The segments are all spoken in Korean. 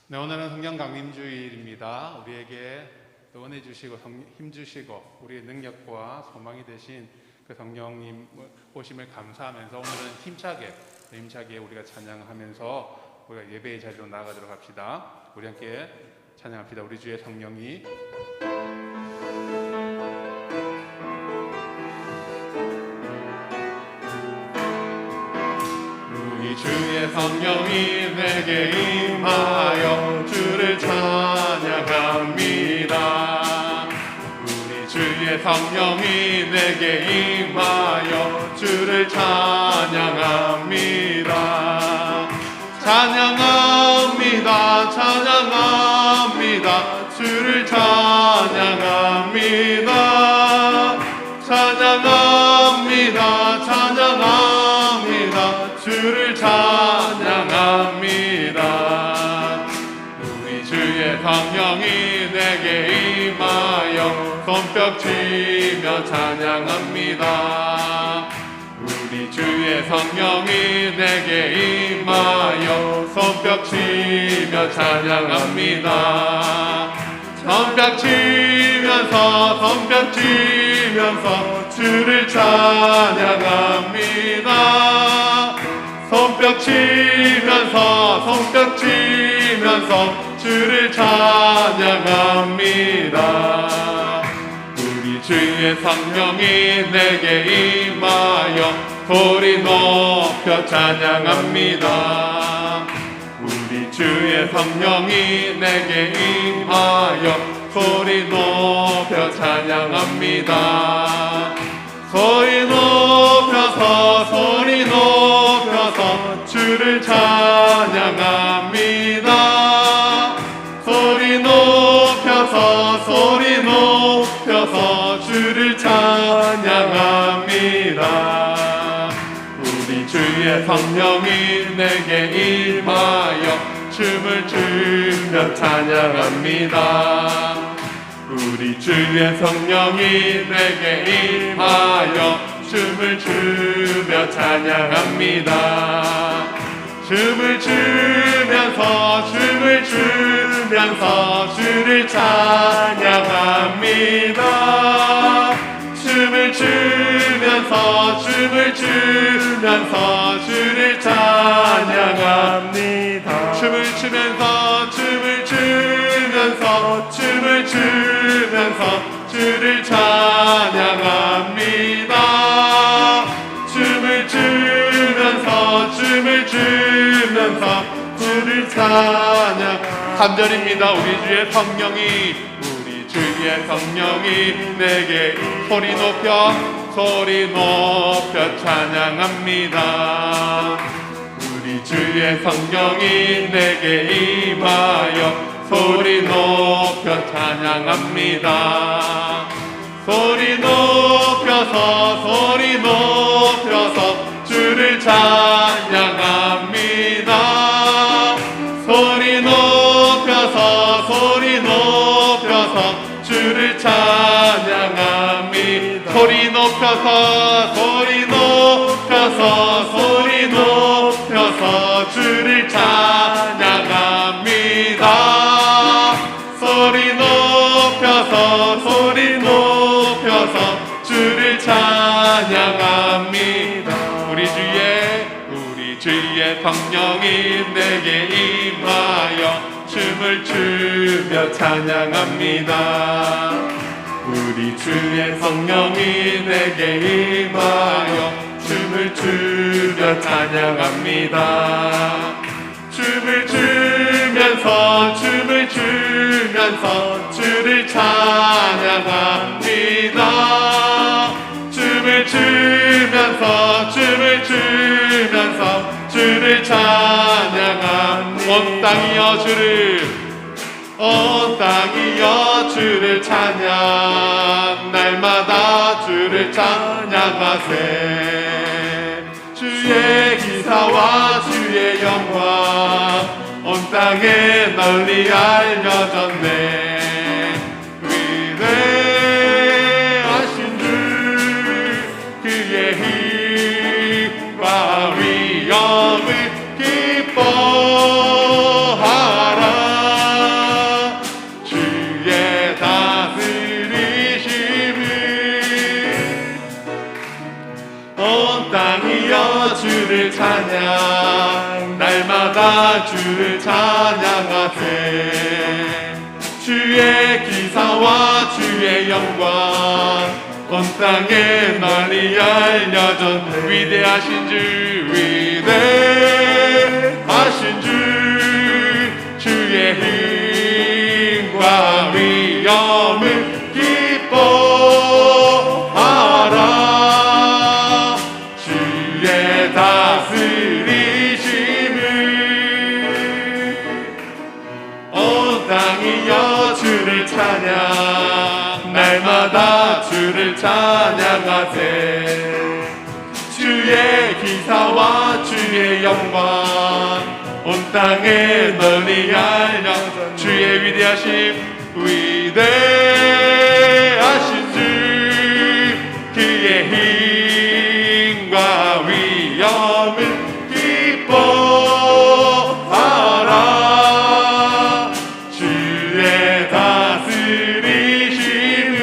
네, 오늘은 성경 강림주일입니다. 우리에게 응원해 주시고 힘 주시고 우리의 능력과 소망이 되신 그 성령님 오심을 감사하면서 오늘은 힘차게 우리가 찬양하면서 우리가 예배의 자리로 나아가도록 합시다. 우리 함께 찬양합시다. 우리 주의 성령이 주의 성령이 내게 임하여 주를 찬양합니다. 우리 주의 성령이 내게 임하여 주를 찬양합니다. 찬양합니다. 찬양합니다. 주를 찬양합니다. 찬양합니다. 찬양합니다. 주를 찬양합니다. 우리 주의 성령이 내게 임하여 손뼉치며 찬양합니다. 우리 주의 성령이 내게 임하여 손뼉치며 찬양합니다. 손뼉치면서 주를 찬양합니다. 손뼉치면서 주를 찬양합니다. 우리 주의 성령이 내게 임하여 소리 높여 찬양합니다. 우리 주의 성령이 내게 임하여 소리 높여 찬양합니다. 소리 높여서 주를 찬양합니다. 소리 높여서 주를 찬양합니다. 우리 주의 성령이 내게 임하여 춤을 추며 찬양합니다. 우리 주의 성령이 내게 임하여 춤을 추며 찬양합니다. 춤을 추면서 주를 찬양합니다. 춤을 추면서 주를 찬양합니다. 춤을 추면서 주를 찬양합니다. 춤을 추면서 주를 찬양. 3절입니다. 우리 주의 성령이 내게 소리 높여 찬양합니다. 우리 주의 성령이 내게 임하여 소리 높여 찬양합니다. 소리 높여서 주를 찬양합니다. 소리 높여서 주를 찬양합니다. 소리 높여서 주를 찬양합니다. 소리 높여서 주를 찬양합니다. 우리 주의 성령이 내게 임하여 춤을 추며 찬양합니다. 우리 주의 성령이 내게 임하여 춤을 추며 찬양합니다. 춤을 추면서 주를 찬양합니다. 춤을 추면서 주를 찬양합니다. 온 땅이여 주를 찬양. 날마다 주를 찬양하세. 주의 기사와 주의 영광 온 땅에 널리 알려졌네. 위대하신 주 그의 힘과 위엄을 기뻐하라. 주를 찬양 날마다 주를 찬양하세 주의 기사와 주의 영광 온 땅에 널리 알려져 위대하신 주 위대하신 주 주의 힘과 위엄을 기뻐하라 주의 다스리심을 온 땅이여 주를 찬양 날마다 주를 찬양하세 주의 기사와 주의 영광 온 땅에 널리 알려져 주의 위대하신 주 그의 힘과 위엄을 기뻐하라 주의 다스리심을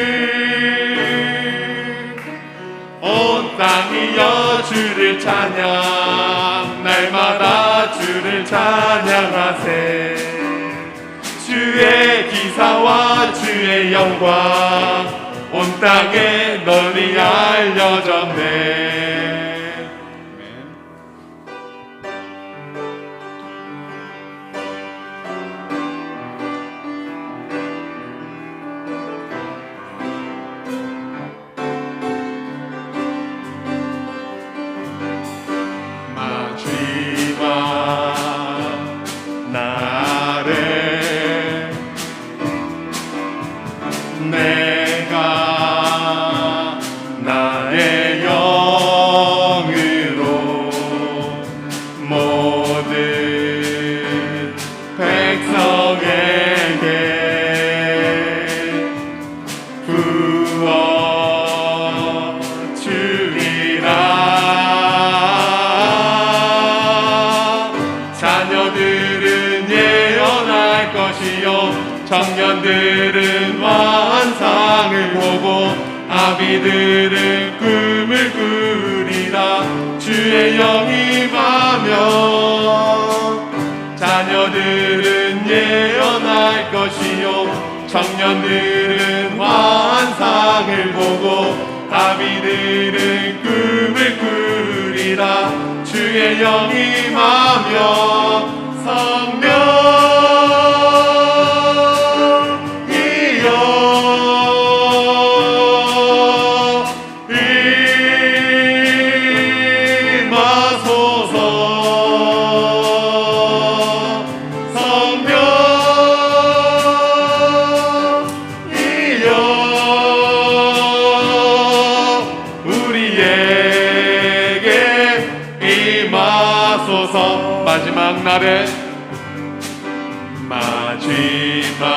온 땅이여 주를 찬양 날마다 주를 찬양하세 주의 기사와 주의 영광 온 땅에 널리 알려졌네. 마지막 날에 내가 나의 영으로 모든 백성에게 부어 주리라 자녀들은 예언할 것이요 청년들은 환상을 보고 아비들은 꿈을 꾸리라 주의 영이 임하면 자녀들은 예언할 것이요 청년들은 환상을 보고 아비들은 꿈을 꾸리라 주의 영이 임하면 성령 마지막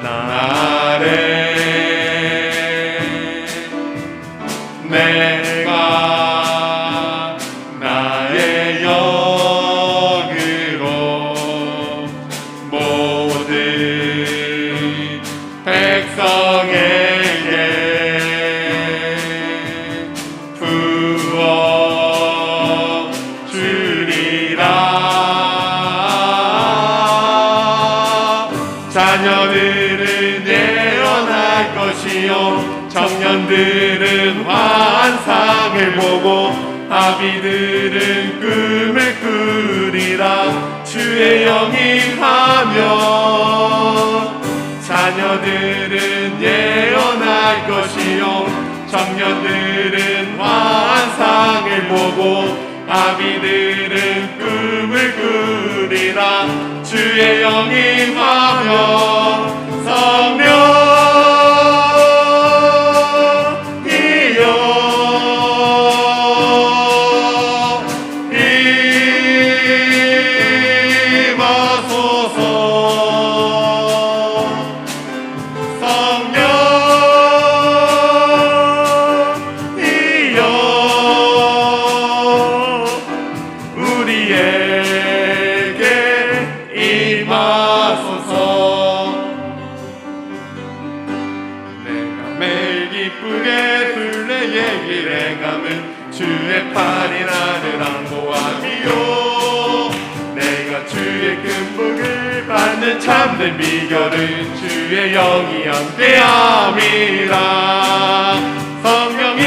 날에 내가 나의 영으로 모든 백성에게 부어 주리라 자녀들은 예언할 것이요 청년들은 환상을 보고 아비들은 꿈을 꾸리라 주의 영이 하면 자녀들은 예언할 것이요 청년들은 환상을 보고 아비들은 꿈을 꾸리라 주의 영이 임하면 성령 주의 팔이 나를 안보함이요 내가 주의 금복을 받는 참된 비결은 주의 영이 함께함이라 성령이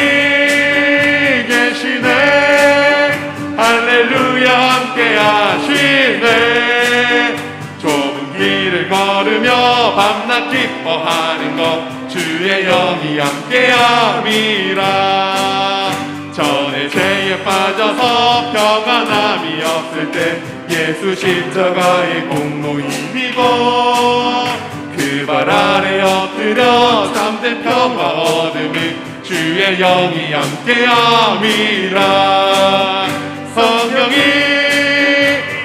계시네 할렐루야 함께하시네 좁은 길을 걸으며 밤낮 기뻐하는 것 주의 영이 함께함이라 전에 죄에 빠져서 평안함이 없을 때 예수 십자가의 공로 힘입어 그 발 아래 엎드려 참된 평화 얻음은 주의 영이 함께함이라 성령이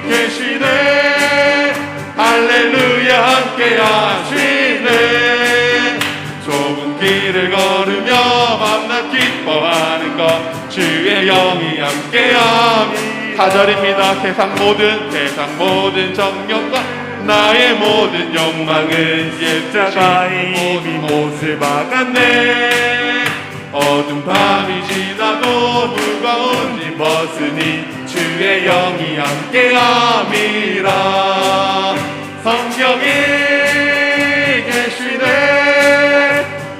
계시네 할렐루야 함께하시네 좁은 길을 걸으며 밤낮 기뻐하는 것 주의 영이 함께함이 4절입니다. 세상 모든 정욕과 나의 모든 욕망은 십자가에 이미 못을 박았네 어두운 밤이 지나고 무거운 짐 벗으니 주의 영이 함께함이라 성령이 계시네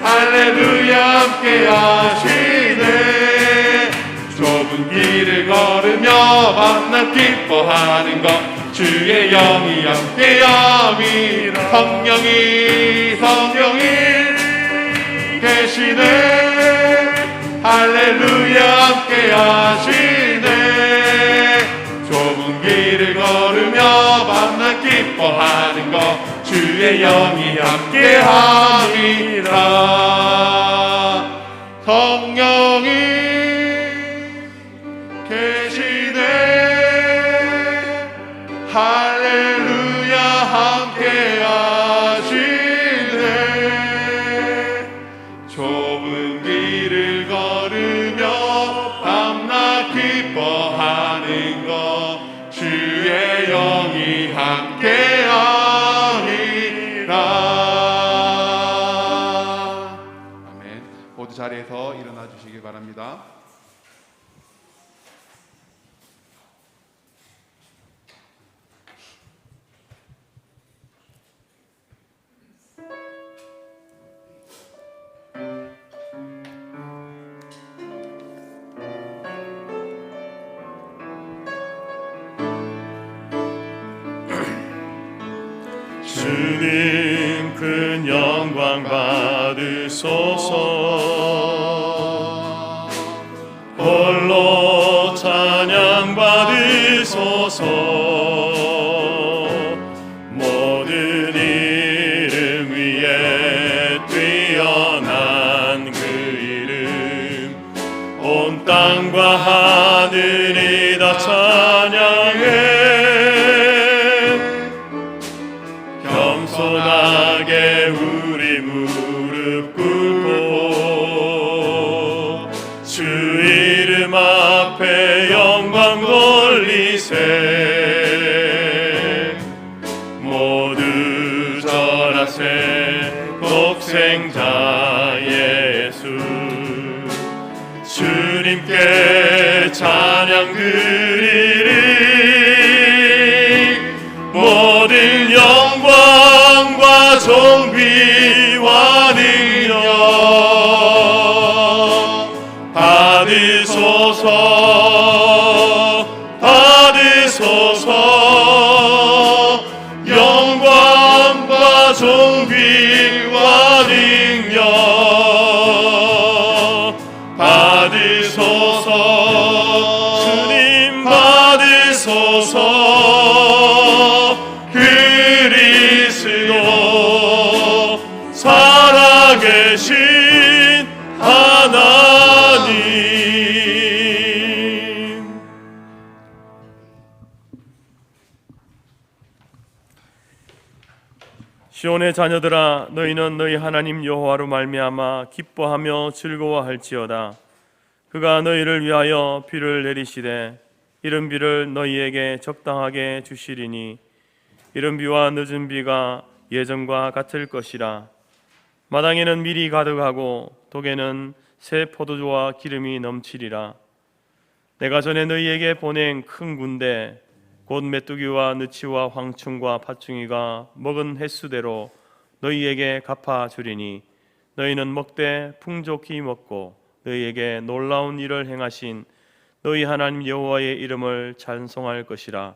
할렐루야 함께하시네 좁은 길을 걸으며 밤낮 기뻐하는 것 주의 영이 함께함이라 성령이 계시네 할렐루야 함께하시네 좁은 길을 걸으며 밤낮 기뻐하는 것 주의 영이 함께함이라 성령이 계시네 할렐루야 함께하시네 좁은 길을 걸으며 밤낮 기뻐하는 것 주의 영이 함께함이라 아멘. 모두 자리에서 일어나 주시기 바랍니다. 주님 큰 영광 받으소서 홀로 찬양 받으소서 모든 이름 위에 뛰어난 그 이름 온 땅과 하늘이 다 찬양해 겸손하게 우리 무릎 꿇고 주 이름 앞에 영광 돌리세 모두 절하세 독생자 예수 주님께 찬양 드리리 모든 영광과 존귀와 능력 받으소서 영광과 존귀와 능력 받으소서 주님 받으소서 그리스도 살아계신 하나님 시온의 자녀들아 너희는 너희 하나님 여호와로 말미암아 기뻐하며 즐거워할지어다 그가 너희를 위하여 비를 내리시되 이른 비를 너희에게 적당하게 주시리니 이른 비와 늦은 비가 예전과 같을 것이라 마당에는 밀이 가득하고 독에는 새 포도주와 기름이 넘치리라 내가 전에 너희에게 보낸 큰 군대 곧 메뚜기와 느치와 황충과 팥충이가 먹은 횟수대로 너희에게 갚아주리니 너희는 먹되 풍족히 먹고 너희에게 놀라운 일을 행하신 너희 하나님 여호와의 이름을 찬송할 것이라.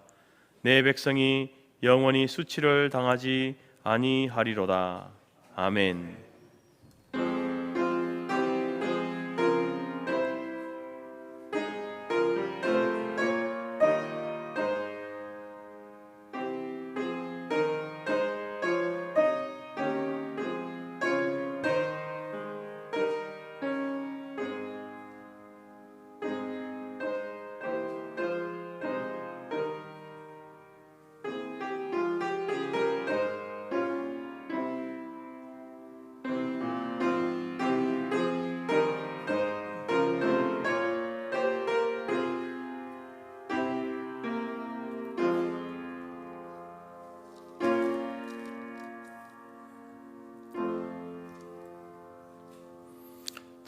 내 백성이 영원히 수치를 당하지 아니하리로다. 아멘.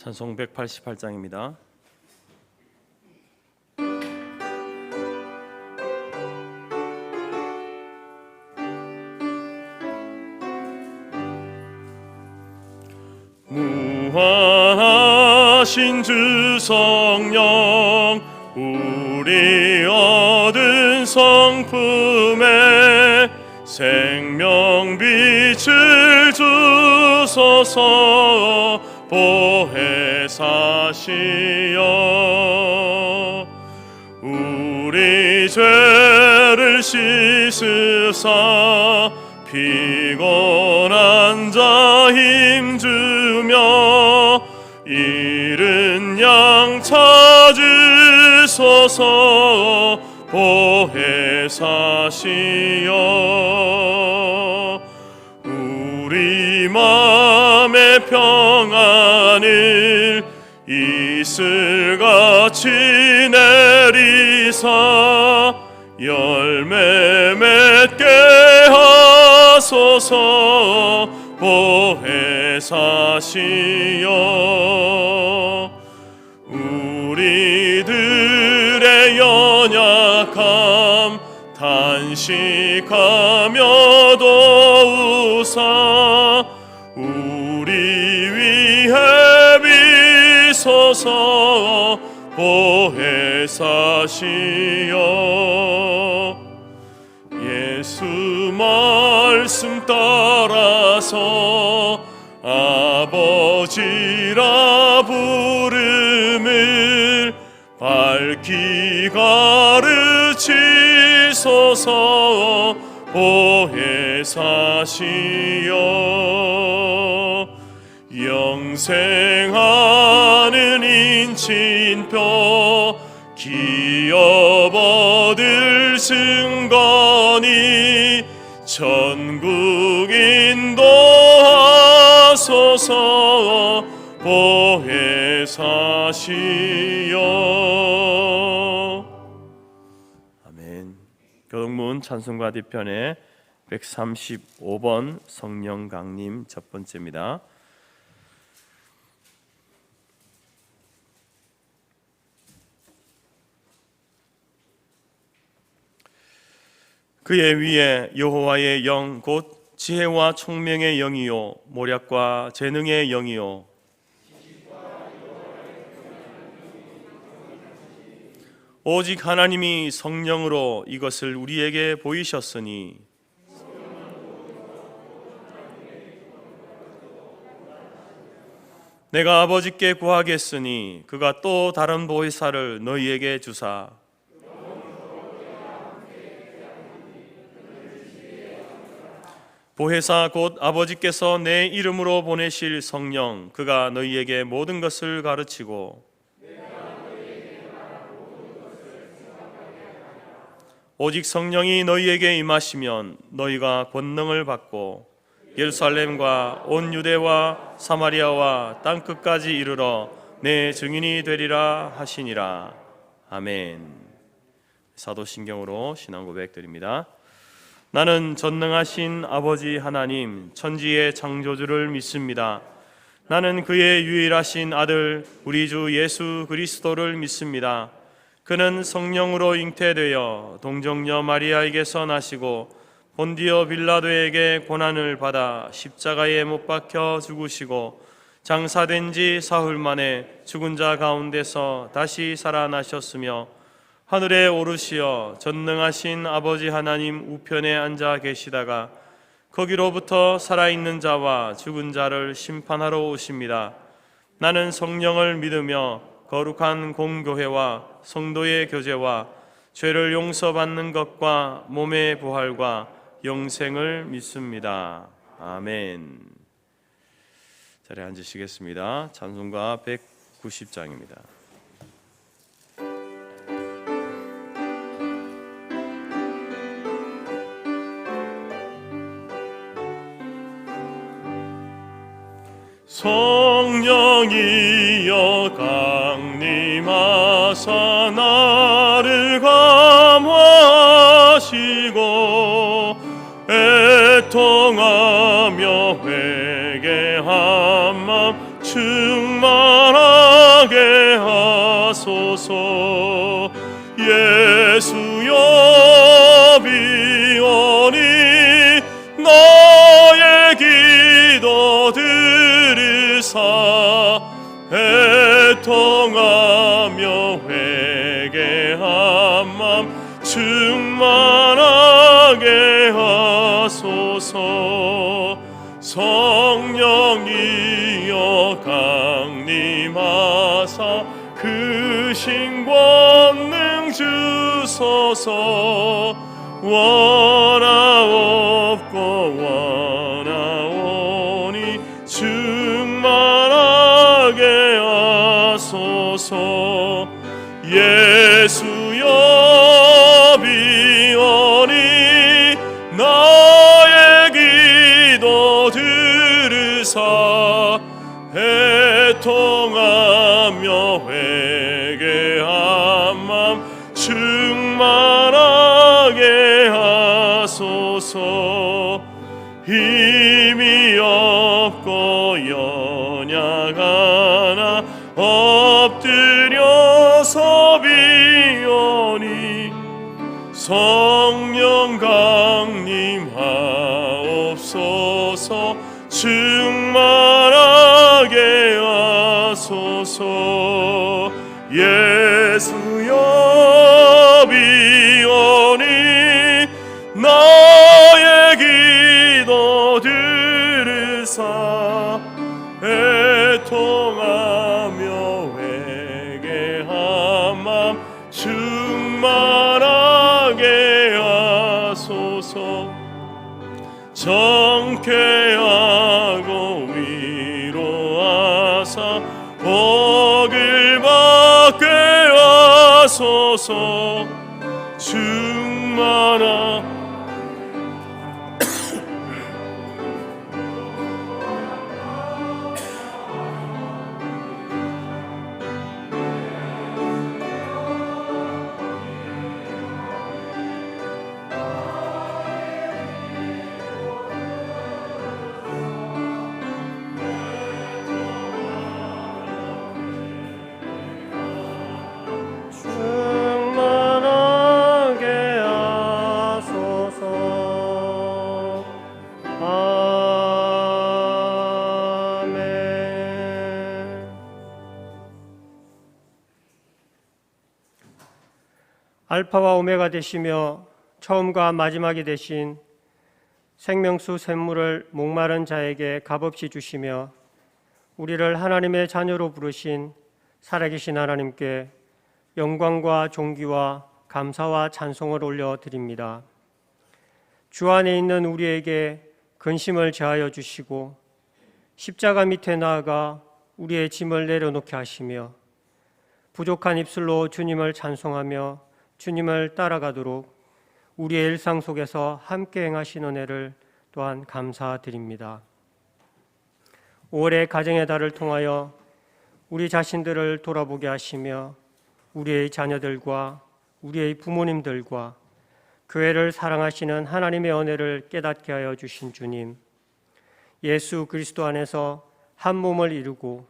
찬송 188장입니다. 무한하신 주 성령 우리 얻은 성품에 생명빛을 주소서. 보혜사시여 우리 죄를 씻으사 피곤한 자 힘주며 잃은 양 찾으소서. 보혜사시여 우리 맘의 평안을 이슬같이 내리사 열매 맺게 하소서. 보혜사시여 우리들의 연약함 단식하며 도우사 우리 위해 비소서. 보혜사시여 예수 말씀 따라서 아버지라 부름을 밝히 가르치소서. 보혜사시여 영생하는 인친표 기업 얻을 승건이 천국 인도하소서. 보혜사시여 아멘. 교동문 찬송가 뒤편에 135번 성령 강림 첫 번째입니다. 그의 위에 여호와의 영 곧 지혜와 총명의 영이요 모략과 재능의 영이요 오직 하나님이 성령으로 이것을 우리에게 보이셨으니 내가 아버지께 구하겠으니 그가 또 다른 보혜사를 너희에게 주사 보혜사 곧 아버지께서 내 이름으로 보내실 성령 그가 너희에게 모든 것을 가르치고 오직 성령이 너희에게 임하시면 너희가 권능을 받고 예루살렘과 온 유대와 사마리아와 땅끝까지 이르러 내 증인이 되리라 하시니라. 아멘. 사도신경으로 신앙 고백드립니다. 나는 전능하신 아버지 하나님 천지의 창조주를 믿습니다. 나는 그의 유일하신 아들 우리 주 예수 그리스도를 믿습니다. 그는 성령으로 잉태되어 동정녀 마리아에게서 나시고 본디오 빌라도에게 고난을 받아 십자가에 못 박혀 죽으시고 장사된 지 사흘 만에 죽은 자 가운데서 다시 살아나셨으며 하늘에 오르시어 전능하신 아버지 하나님 우편에 앉아 계시다가 거기로부터 살아있는 자와 죽은 자를 심판하러 오십니다. 나는 성령을 믿으며 거룩한 공교회와 성도의 교제와 죄를 용서받는 것과 몸의 부활과 영생을 믿습니다. 아멘. 자리에 앉으시겠습니다. 찬송가 190장입니다. 성령이여 강림하사 나를 감화하시고 애통하며 회개한 맘 충만하게 하소서. 예수여 비오니 나의 기도 들으사 애통하며 회개한 맘 충만하게 하소서. 성령이여 강림하사 그 신권능 주소서. 원하옵고 원하오니 충만하게 하소서. 예수여 비오니 나의 기도 들으사 애통하며 회개한 맘 충만하게 하소서. 힘이 없고 연약하나 엎드려서 비오니 성령 강림하옵소서. 충만하게 하소서. 예수여 비오니 나의 기도 들으사 애통하며 회개한 맘 충만하게 하소서. 정쾌하고 위로하사 복을 받게 하소서. 충만한 알파와 오메가 되시며 처음과 마지막이 되신 생명수 샘물을 목마른 자에게 값없이 주시며 우리를 하나님의 자녀로 부르신 살아계신 하나님께 영광과 존귀와 감사와 찬송을 올려드립니다. 주 안에 있는 우리에게 근심을 제하여 주시고 십자가 밑에 나아가 우리의 짐을 내려놓게 하시며 부족한 입술로 주님을 찬송하며 주님을 따라가도록 우리의 일상 속에서 함께 행하신 은혜를 또한 감사드립니다. 5월의 가정의 달을 통하여 우리 자신들을 돌아보게 하시며 우리의 자녀들과 우리의 부모님들과 교회를 사랑하시는 하나님의 은혜를 깨닫게 하여 주신 주님, 예수 그리스도 안에서 한 몸을 이루고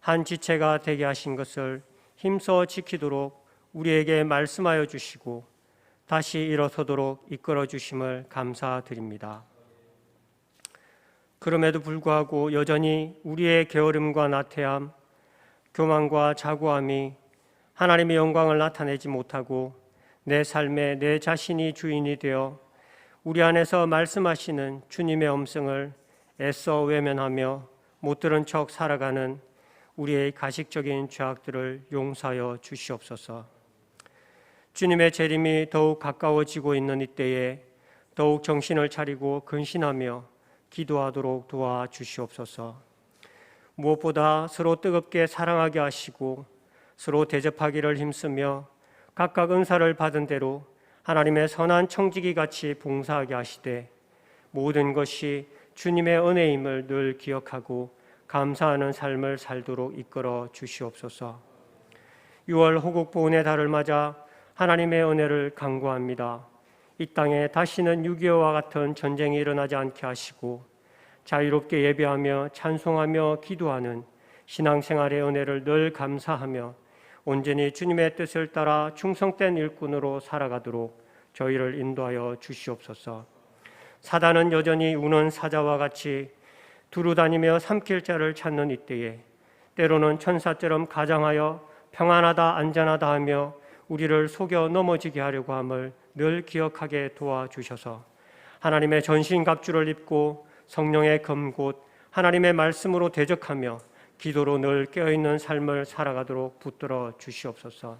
한 지체가 되게 하신 것을 힘써 지키도록 우리에게 말씀하여 주시고 다시 일어서도록 이끌어 주심을 감사드립니다. 그럼에도 불구하고 여전히 우리의 게으름과 나태함, 교만과 자고함이 하나님의 영광을 나타내지 못하고 내 삶에 내 자신이 주인이 되어 우리 안에서 말씀하시는 주님의 음성을 애써 외면하며 못 들은 척 살아가는 우리의 가식적인 죄악들을 용서하여 주시옵소서. 주님의 재림이 더욱 가까워지고 있는 이때에 더욱 정신을 차리고 근신하며 기도하도록 도와주시옵소서. 무엇보다 서로 뜨겁게 사랑하게 하시고 서로 대접하기를 힘쓰며 각각 은사를 받은 대로 하나님의 선한 청지기 같이 봉사하게 하시되 모든 것이 주님의 은혜임을 늘 기억하고 감사하는 삶을 살도록 이끌어 주시옵소서. 6월 호국 보훈의 달을 맞아 하나님의 은혜를 간구합니다. 이 땅에 다시는 6.25와 같은 전쟁이 일어나지 않게 하시고 자유롭게 예배하며 찬송하며 기도하는 신앙생활의 은혜를 늘 감사하며 온전히 주님의 뜻을 따라 충성된 일꾼으로 살아가도록 저희를 인도하여 주시옵소서. 사단은 여전히 우는 사자와 같이 두루다니며 삼킬 자를 찾는 이때에 때로는 천사처럼 가장하여 평안하다 안전하다 하며 우리를 속여 넘어지게 하려고 함을 늘 기억하게 도와주셔서 하나님의 전신갑주를 입고 성령의 검곧 하나님의 말씀으로 대적하며 기도로 늘 깨어있는 삶을 살아가도록 붙들어 주시옵소서.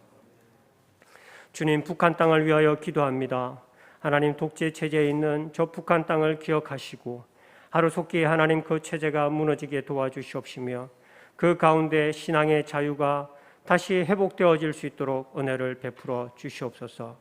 주님, 북한 땅을 위하여 기도합니다. 하나님 독재 체제에 있는 저 북한 땅을 기억하시고 하루속히 하나님 그 체제가 무너지게 도와주시옵시며 그 가운데 신앙의 자유가 다시 회복되어질 수 있도록 은혜를 베풀어 주시옵소서.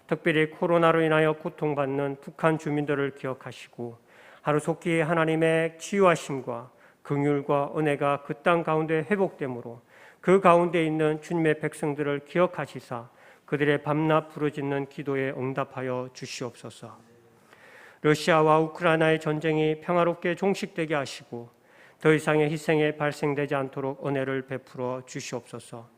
특별히 코로나로 인하여 고통받는 북한 주민들을 기억하시고 하루속히 하나님의 치유하심과 긍휼과 은혜가 그 땅 가운데 회복되므로 그 가운데 있는 주님의 백성들을 기억하시사 그들의 밤낮 부르짖는 기도에 응답하여 주시옵소서. 러시아와 우크라이나의 전쟁이 평화롭게 종식되게 하시고 더 이상의 희생이 발생되지 않도록 은혜를 베풀어 주시옵소서.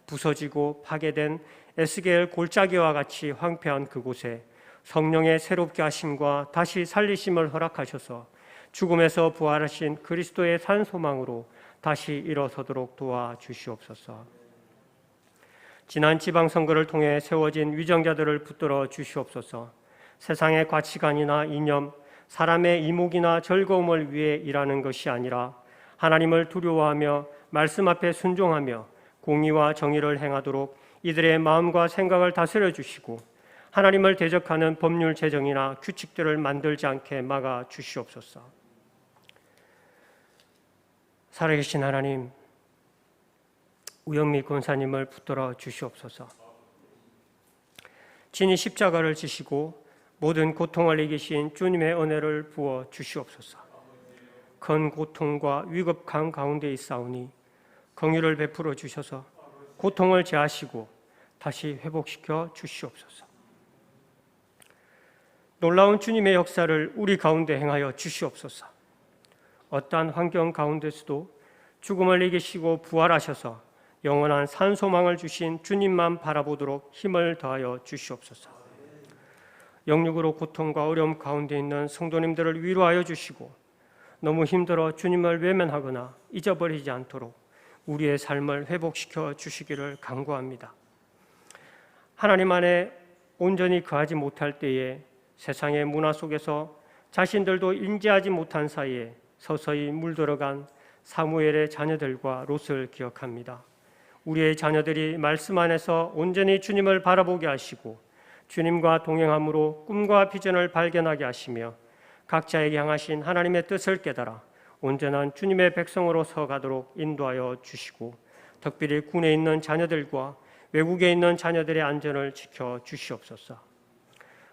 부서지고 파괴된 에스겔 골짜기와 같이 황폐한 그곳에 성령의 새롭게 하심과 다시 살리심을 허락하셔서 죽음에서 부활하신 그리스도의 산 소망으로 다시 일어서도록 도와주시옵소서. 지난 지방선거를 통해 세워진 위정자들을 붙들어 주시옵소서. 세상의 가치관이나 이념, 사람의 이목이나 즐거움을 위해 일하는 것이 아니라 하나님을 두려워하며 말씀 앞에 순종하며 공의와 정의를 행하도록 이들의 마음과 생각을 다스려 주시고 하나님을 대적하는 법률 제정이나 규칙들을 만들지 않게 막아 주시옵소서. 살아계신 하나님, 우영미 권사님을 붙들어 주시옵소서. 친히 십자가를 지시고 모든 고통을 이기신 주님의 은혜를 부어 주시옵소서. 큰 고통과 위급한 가운데 있사오니 긍휼을 베풀어 주셔서 고통을 제하시고 다시 회복시켜 주시옵소서. 놀라운 주님의 역사를 우리 가운데 행하여 주시옵소서. 어떠한 환경 가운데서도 죽음을 이기시고 부활하셔서 영원한 산소망을 주신 주님만 바라보도록 힘을 더하여 주시옵소서. 영육으로 고통과 어려움 가운데 있는 성도님들을 위로하여 주시고 너무 힘들어 주님을 외면하거나 잊어버리지 않도록 우리의 삶을 회복시켜 주시기를 간구합니다. 하나님 안에 온전히 거하지 못할 때에 세상의 문화 속에서 자신들도 인지하지 못한 사이에 서서히 물들어간 사무엘의 자녀들과 롯을 기억합니다. 우리의 자녀들이 말씀 안에서 온전히 주님을 바라보게 하시고 주님과 동행함으로 꿈과 비전을 발견하게 하시며 각자에게 향하신 하나님의 뜻을 깨달아 온전한 주님의 백성으로 서가도록 인도하여 주시고 특별히 군에 있는 자녀들과 외국에 있는 자녀들의 안전을 지켜 주시옵소서.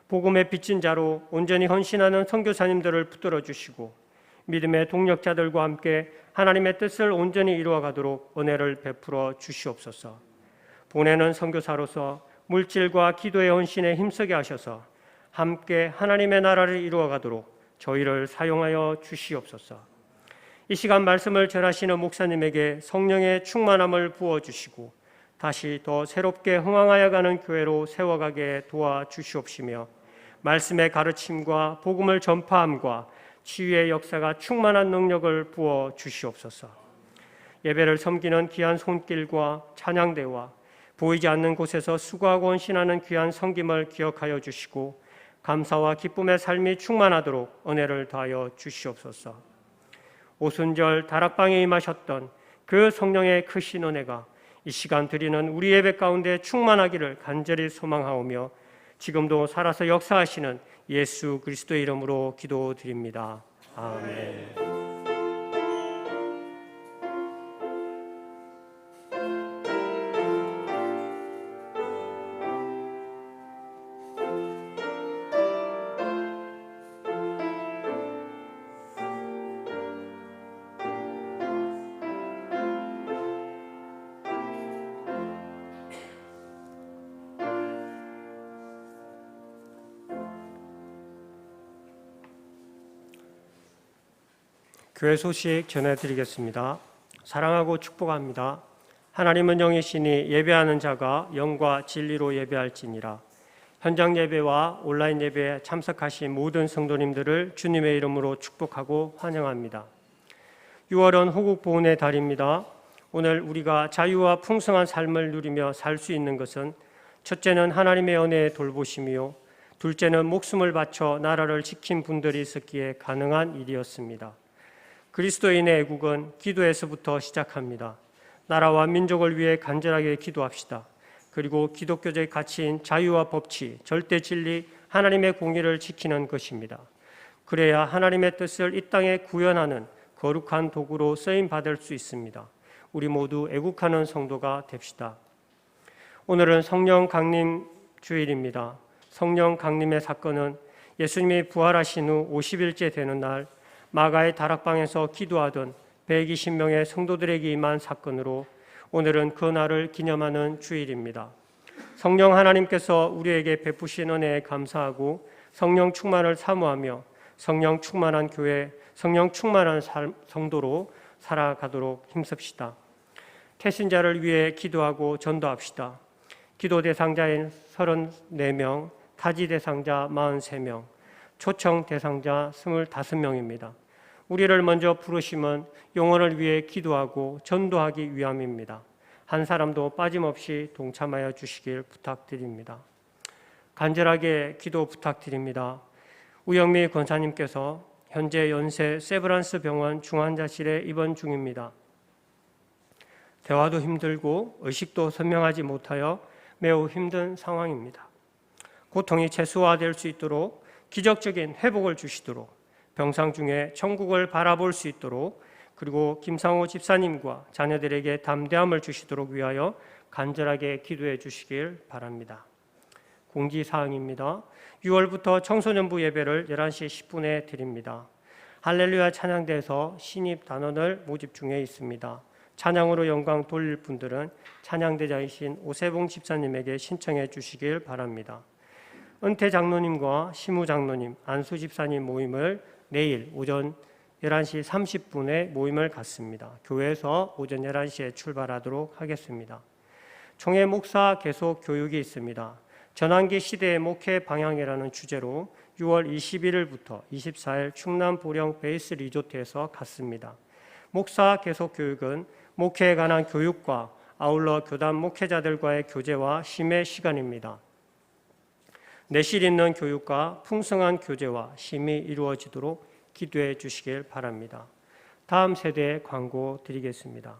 복음의 빚진 자로 온전히 헌신하는 선교사님들을 붙들어 주시고 믿음의 동력자들과 함께 하나님의 뜻을 온전히 이루어가도록 은혜를 베풀어 주시옵소서. 보내는 선교사로서 물질과 기도의 헌신에 힘쓰게 하셔서 함께 하나님의 나라를 이루어가도록 저희를 사용하여 주시옵소서. 이 시간 말씀을 전하시는 목사님에게 성령의 충만함을 부어주시고 다시 더 새롭게 흥황하여 가는 교회로 세워가게 도와주시옵시며 말씀의 가르침과 복음을 전파함과 치유의 역사가 충만한 능력을 부어 주시옵소서. 예배를 섬기는 귀한 손길과 찬양대와 보이지 않는 곳에서 수고하고 헌신하는 귀한 섬김을 기억하여 주시고 감사와 기쁨의 삶이 충만하도록 은혜를 더하여 주시옵소서. 오순절 다락방에 임하셨던 그 성령의 크신 은혜가 이 시간 드리는 우리 예배 가운데 충만하기를 간절히 소망하오며 지금도 살아서 역사하시는 예수 그리스도의 이름으로 기도드립니다. 아멘. 교회 소식 전해드리겠습니다. 사랑하고 축복합니다. 하나님은 영이시니 예배하는 자가 영과 진리로 예배할지니라. 현장 예배와 온라인 예배에 참석하신 모든 성도님들을 주님의 이름으로 축복하고 환영합니다. 6월은 호국 보훈의 달입니다. 오늘 우리가 자유와 풍성한 삶을 누리며 살 수 있는 것은 첫째는 하나님의 은혜의 돌보심이요, 둘째는 목숨을 바쳐 나라를 지킨 분들이 있었기에 가능한 일이었습니다. 그리스도인의 애국은 기도에서부터 시작합니다. 나라와 민족을 위해 간절하게 기도합시다. 그리고 기독교적 가치인 자유와 법치, 절대 진리, 하나님의 공의를 지키는 것입니다. 그래야 하나님의 뜻을 이 땅에 구현하는 거룩한 도구로 쓰임 받을 수 있습니다. 우리 모두 애국하는 성도가 됩시다. 오늘은 성령 강림 주일입니다. 성령 강림의 사건은 예수님이 부활하신 후 50일째 되는 날 마가의 다락방에서 기도하던 120명의 성도들에게 임한 사건으로 오늘은 그 날을 기념하는 주일입니다. 성령 하나님께서 우리에게 베푸신 은혜에 감사하고 성령 충만을 사모하며 성령 충만한 교회, 성령 충만한 성도로 살아가도록 힘씁시다. 태신자를 위해 기도하고 전도합시다. 기도 대상자인 34명, 타지 대상자 43명, 초청 대상자 25명입니다. 우리를 먼저 부르심은 영혼을 위해 기도하고 전도하기 위함입니다. 한 사람도 빠짐없이 동참하여 주시길 부탁드립니다. 간절하게 기도 부탁드립니다. 우영미 권사님께서 현재 연세 세브란스 병원 중환자실에 입원 중입니다. 대화도 힘들고 의식도 선명하지 못하여 매우 힘든 상황입니다. 고통이 최소화될 수 있도록 기적적인 회복을 주시도록 병상 중에 천국을 바라볼 수 있도록 그리고 김상호 집사님과 자녀들에게 담대함을 주시도록 위하여 간절하게 기도해 주시길 바랍니다. 공지사항입니다. 6월부터 청소년부 예배를 11시 10분에 드립니다. 할렐루야 찬양대에서 신입 단원을 모집 중에 있습니다. 찬양으로 영광 돌릴 분들은 찬양대자이신 오세봉 집사님에게 신청해 주시길 바랍니다. 은퇴 장로님과 시무 장로님, 안수 집사님 모임을 내일 오전 11시 30분에 모임을 갖습니다. 교회에서 오전 11시에 출발하도록 하겠습니다. 총회 목사 계속 교육이 있습니다. 전환기 시대의 목회 방향이라는 주제로 6월 21일부터 24일 충남 보령 베이스 리조트에서 갖습니다. 목사 계속 교육은 목회에 관한 교육과 아울러 교단 목회자들과의 교제와 심의 시간입니다. 내실 있는 교육과 풍성한 교제와 심이 이루어지도록 기도해 주시길 바랍니다. 다음 세대의 광고 드리겠습니다.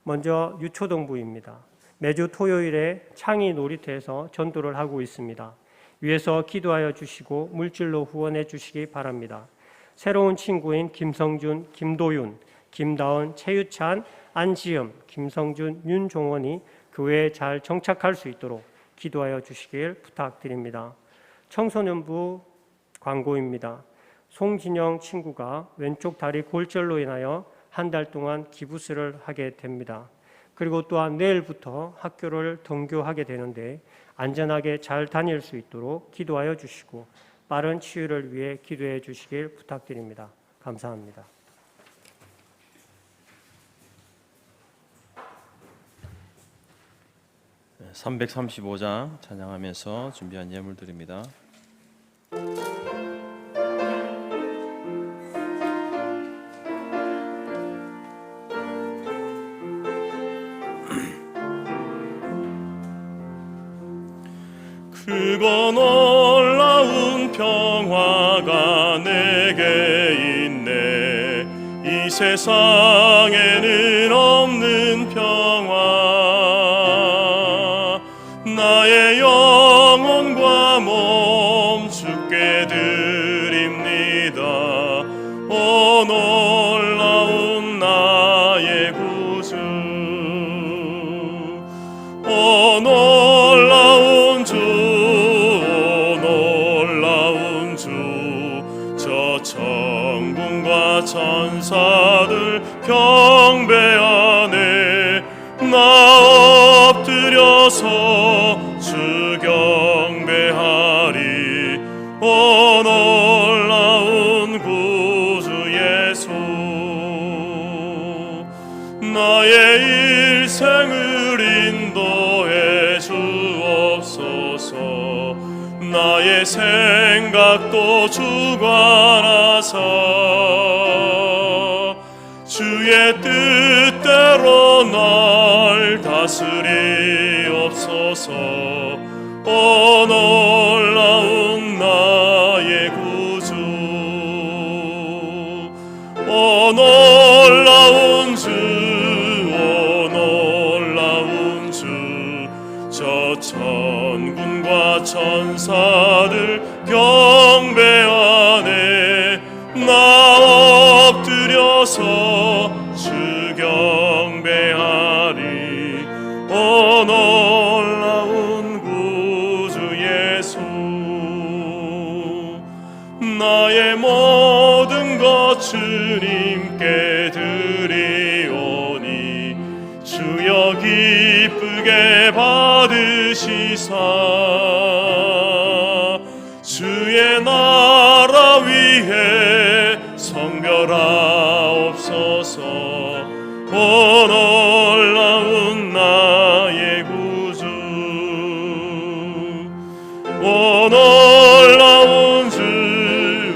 먼저 유초동부입니다. 매주 토요일에 창의 놀이터에서 전도를 하고 있습니다. 위에서 기도하여 주시고 물질로 후원해 주시기 바랍니다. 새로운 친구인 김성준, 김도윤, 김다은, 최유찬, 안지음, 김성준, 윤종원이 교회에 잘 정착할 수 있도록 기도하여 주시길 부탁드립니다. 청소년부 광고입니다. 송진영 친구가 왼쪽 다리 골절로 인하여 한 달 동안 기부스를 하게 됩니다. 그리고 또한 내일부터 학교를 등교하게 되는데 안전하게 잘 다닐 수 있도록 기도하여 주시고 빠른 치유를 위해 기도해 주시길 부탁드립니다. 감사합니다. 335장 찬양하면서 준비한 예물들입니다. 크고 놀라운 평화가 내게 있네. 이 세상에는 없는 평화. 나의 영혼과 몸 주께 드립니다. 오 놀라운 나의 구주, 오 놀라운 주, 오 놀라운 주. 저 천군과 천사들 경배하네. 나 엎드려서 주 경배하리. 오 놀라운 구주 예수. 나의 일생을 인도해 주옵소서. 나의 생각도 주관하사 주의 뜻대로 날 다스리옵소서. 오 놀라운 나의 구주, 오 놀라운 주, 오 놀라운 주. 저 천군과 천사들 경배하네. 나 엎드려서 주 경배하리. 오 놀라운 구주 예수. 나의 모든 것 주님께 드리오니 주여 기쁘게 받으시사 주의 나라 위해 성별하옵소서. 오 놀라운 나의 구주, 오 놀라운 주,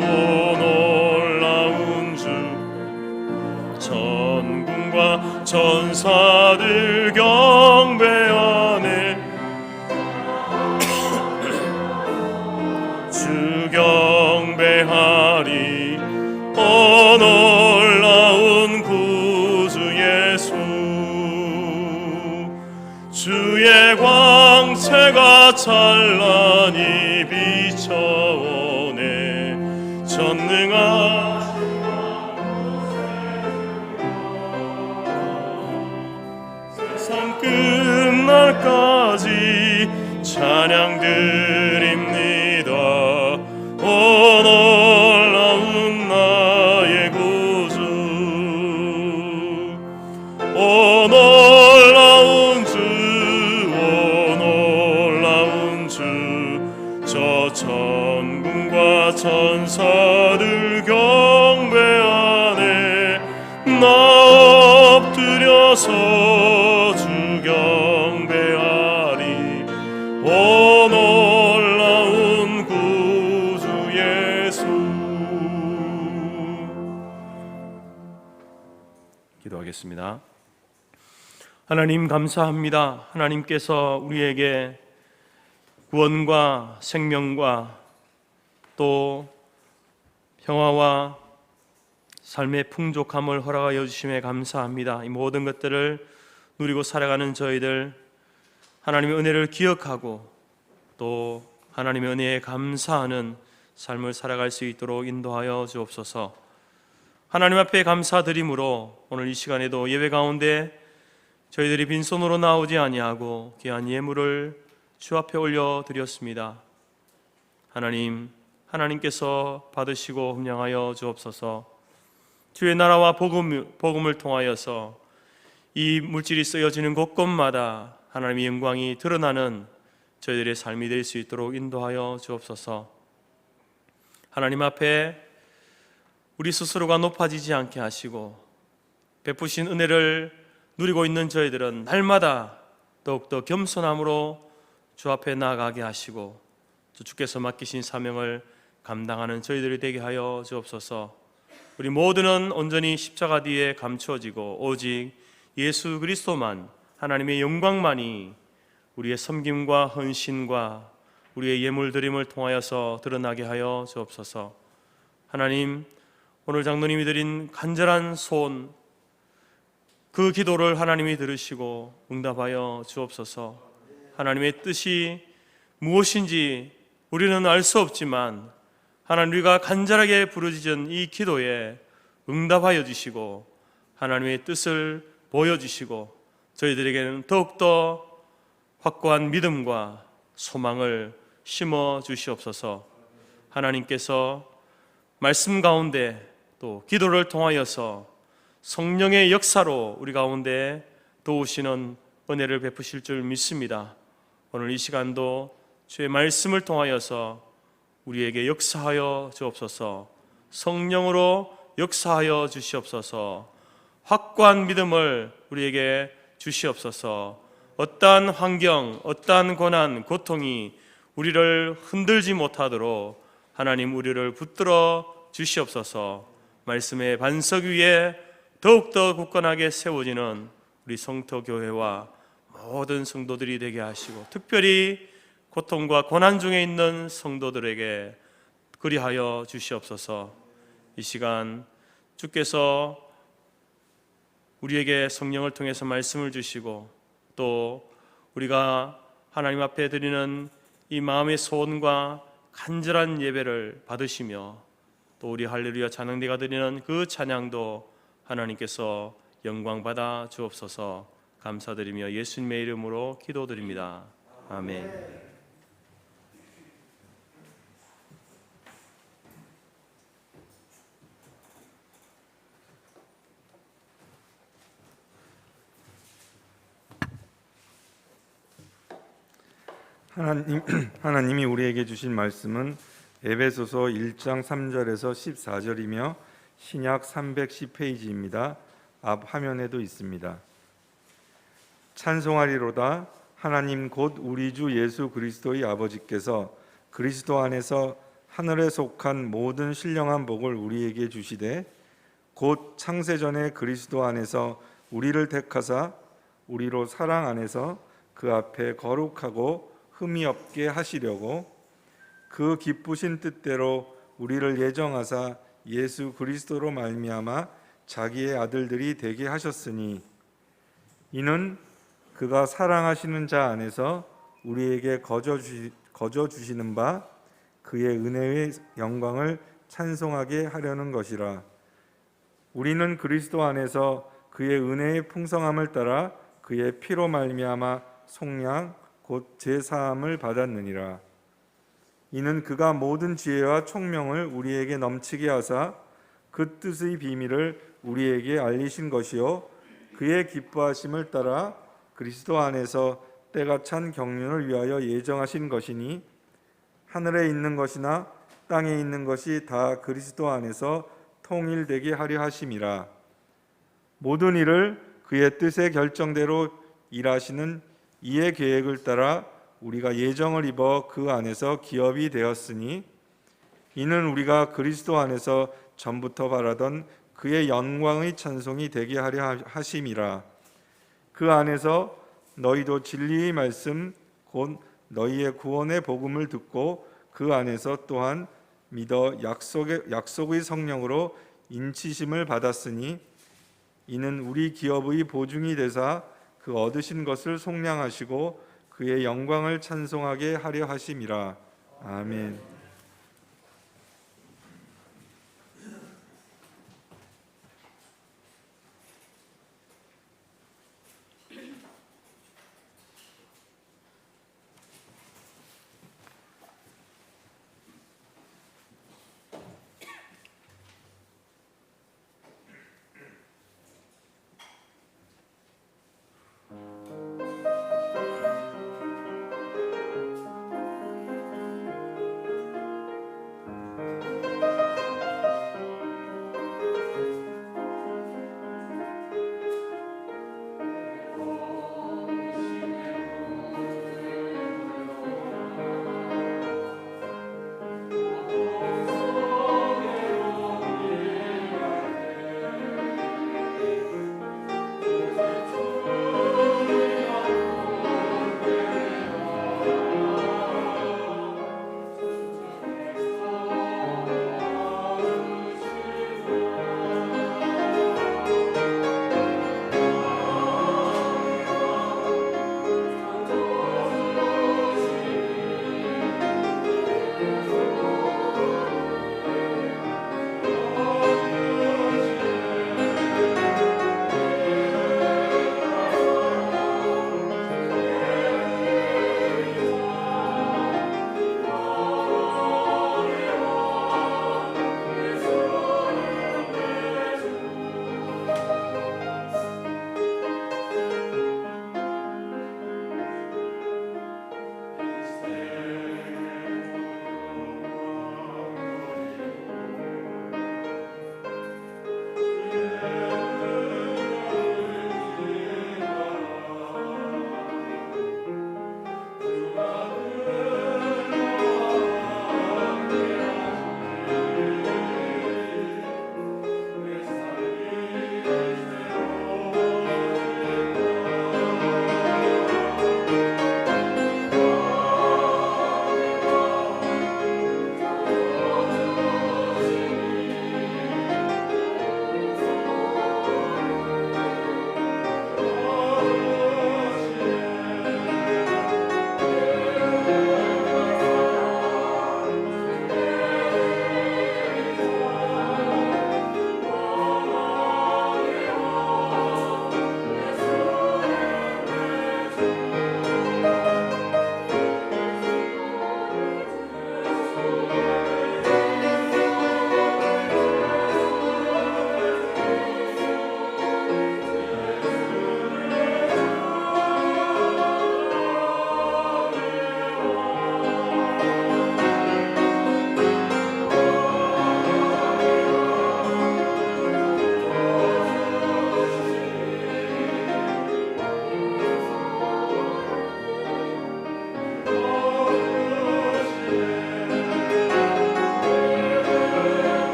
오 놀라운 주. 천군과 천사들 경배하네. 주 경배하리. 오 놀라운 구주 예수. 주의 광채가 찬란히 비춰오네. 전능하신 세상 끝날까지 찬양 드립니다. 오 놀라운 나의 구주, 오 놀라운 주, 오 놀라운 주. 저 천군과 천사들 경배하네. 나 엎드려서 주 경배하리. 오 놀라운 구주 예수. 기도하겠습니다. 하나님 감사합니다. 하나님께서 우리에게 구원과 생명과 또 평화와 삶의 풍족함을 허락하여 주심에 감사합니다. 이 모든 것들을 누리고 살아가는 저희들 하나님의 은혜를 기억하고 또 하나님의 은혜에 감사하는 삶을 살아갈 수 있도록 인도하여 주옵소서. 하나님 앞에 감사드림으로 오늘 이 시간에도 예배 가운데 저희들이 빈손으로 나오지 아니하고 귀한 예물을 주 앞에 올려드렸습니다. 하나님, 하나님께서 받으시고 흠량하여 주옵소서. 주의 나라와 복음을 통하여서 이 물질이 쓰여지는 곳곳마다 하나님의 영광이 드러나는 저희들의 삶이 될 수 있도록 인도하여 주옵소서. 하나님 앞에 우리 스스로가 높아지지 않게 하시고 베푸신 은혜를 누리고 있는 저희들은 날마다 더욱더 겸손함으로 주 앞에 나아가게 하시고 또 주께서 맡기신 사명을 감당하는 저희들이 되게 하여 주옵소서. 우리 모두는 온전히 십자가 뒤에 감추어지고 오직 예수 그리스도만, 하나님의 영광만이 우리의 섬김과 헌신과 우리의 예물 드림을 통하여서 드러나게 하여 주옵소서. 하나님, 오늘 장로님이 드린 간절한 소원, 그 기도를 하나님이 들으시고 응답하여 주옵소서. 하나님의 뜻이 무엇인지 우리는 알 수 없지만 하나님, 우리가 간절하게 부르짖은 이 기도에 응답하여 주시고 하나님의 뜻을 보여주시고 저희들에게는 더욱더 확고한 믿음과 소망을 심어 주시옵소서. 하나님께서 말씀 가운데 또 기도를 통하여서 성령의 역사로 우리 가운데 도우시는 은혜를 베푸실 줄 믿습니다. 오늘 이 시간도 주의 말씀을 통하여서 우리에게 역사하여 주옵소서. 성령으로 역사하여 주시옵소서. 확고한 믿음을 우리에게 주시옵소서. 어떠한 환경, 어떠한 고난, 고통이 우리를 흔들지 못하도록 하나님 우리를 붙들어 주시옵소서. 말씀의 반석 위에 더욱더 굳건하게 세워지는 우리 성토교회와 모든 성도들이 되게 하시고 특별히 고통과 고난 중에 있는 성도들에게 그리하여 주시옵소서. 이 시간 주께서 우리에게 성령을 통해서 말씀을 주시고 또 우리가 하나님 앞에 드리는 이 마음의 소원과 간절한 예배를 받으시며 또 우리 할렐루야 찬양대가 드리는 그 찬양도 하나님께서 영광 받아 주옵소서. 감사드리며 예수님의 이름으로 기도드립니다. 아멘. 하나님이 우리에게 주신 말씀은 에베소서 1장 3절에서 14절이며 신약 310페이지입니다. 앞 화면에도 있습니다. 찬송하리로다. 하나님 곧 우리 주 예수 그리스도의 아버지께서 그리스도 안에서 하늘에 속한 모든 신령한 복을 우리에게 주시되 곧 창세전에 그리스도 안에서 우리를 택하사 우리로 사랑 안에서 그 앞에 거룩하고 흠이 없게 하시려고 그 기쁘신 뜻대로 우리를 예정하사 예수 그리스도로 말미암아 자기의 아들들이 되게 하셨으니 이는 그가 사랑하시는 자 안에서 우리에게 거저 주시는 바 그의 은혜의 영광을 찬송하게 하려는 것이라. 우리는 그리스도 안에서 그의 은혜의 풍성함을 따라 그의 피로 말미암아 속량 곧 제사함을 받았느니라. 이는 그가 모든 지혜와 총명을 우리에게 넘치게 하사 그 뜻의 비밀을 우리에게 알리신 것이요 그의 기뻐하심을 따라 그리스도 안에서 때가 찬 경륜을 위하여 예정하신 것이니 하늘에 있는 것이나 땅에 있는 것이 다 그리스도 안에서 통일되게 하려 하심이라. 모든 일을 그의 뜻의 결정대로 일하시는 이의 계획을 따라 우리가 예정을 입어 그 안에서 기업이 되었으니 이는 우리가 그리스도 안에서 전부터 바라던 그의 영광의 찬송이 되게 하려 하심이라. 그 안에서 너희도 진리의 말씀 곧 너희의 구원의 복음을 듣고 그 안에서 또한 믿어 약속의 성령으로 인치심을 받았으니 이는 우리 기업의 보증이 되사 그 얻으신 것을 속량하시고 그의 영광을 찬송하게 하려 하심이라. 아멘.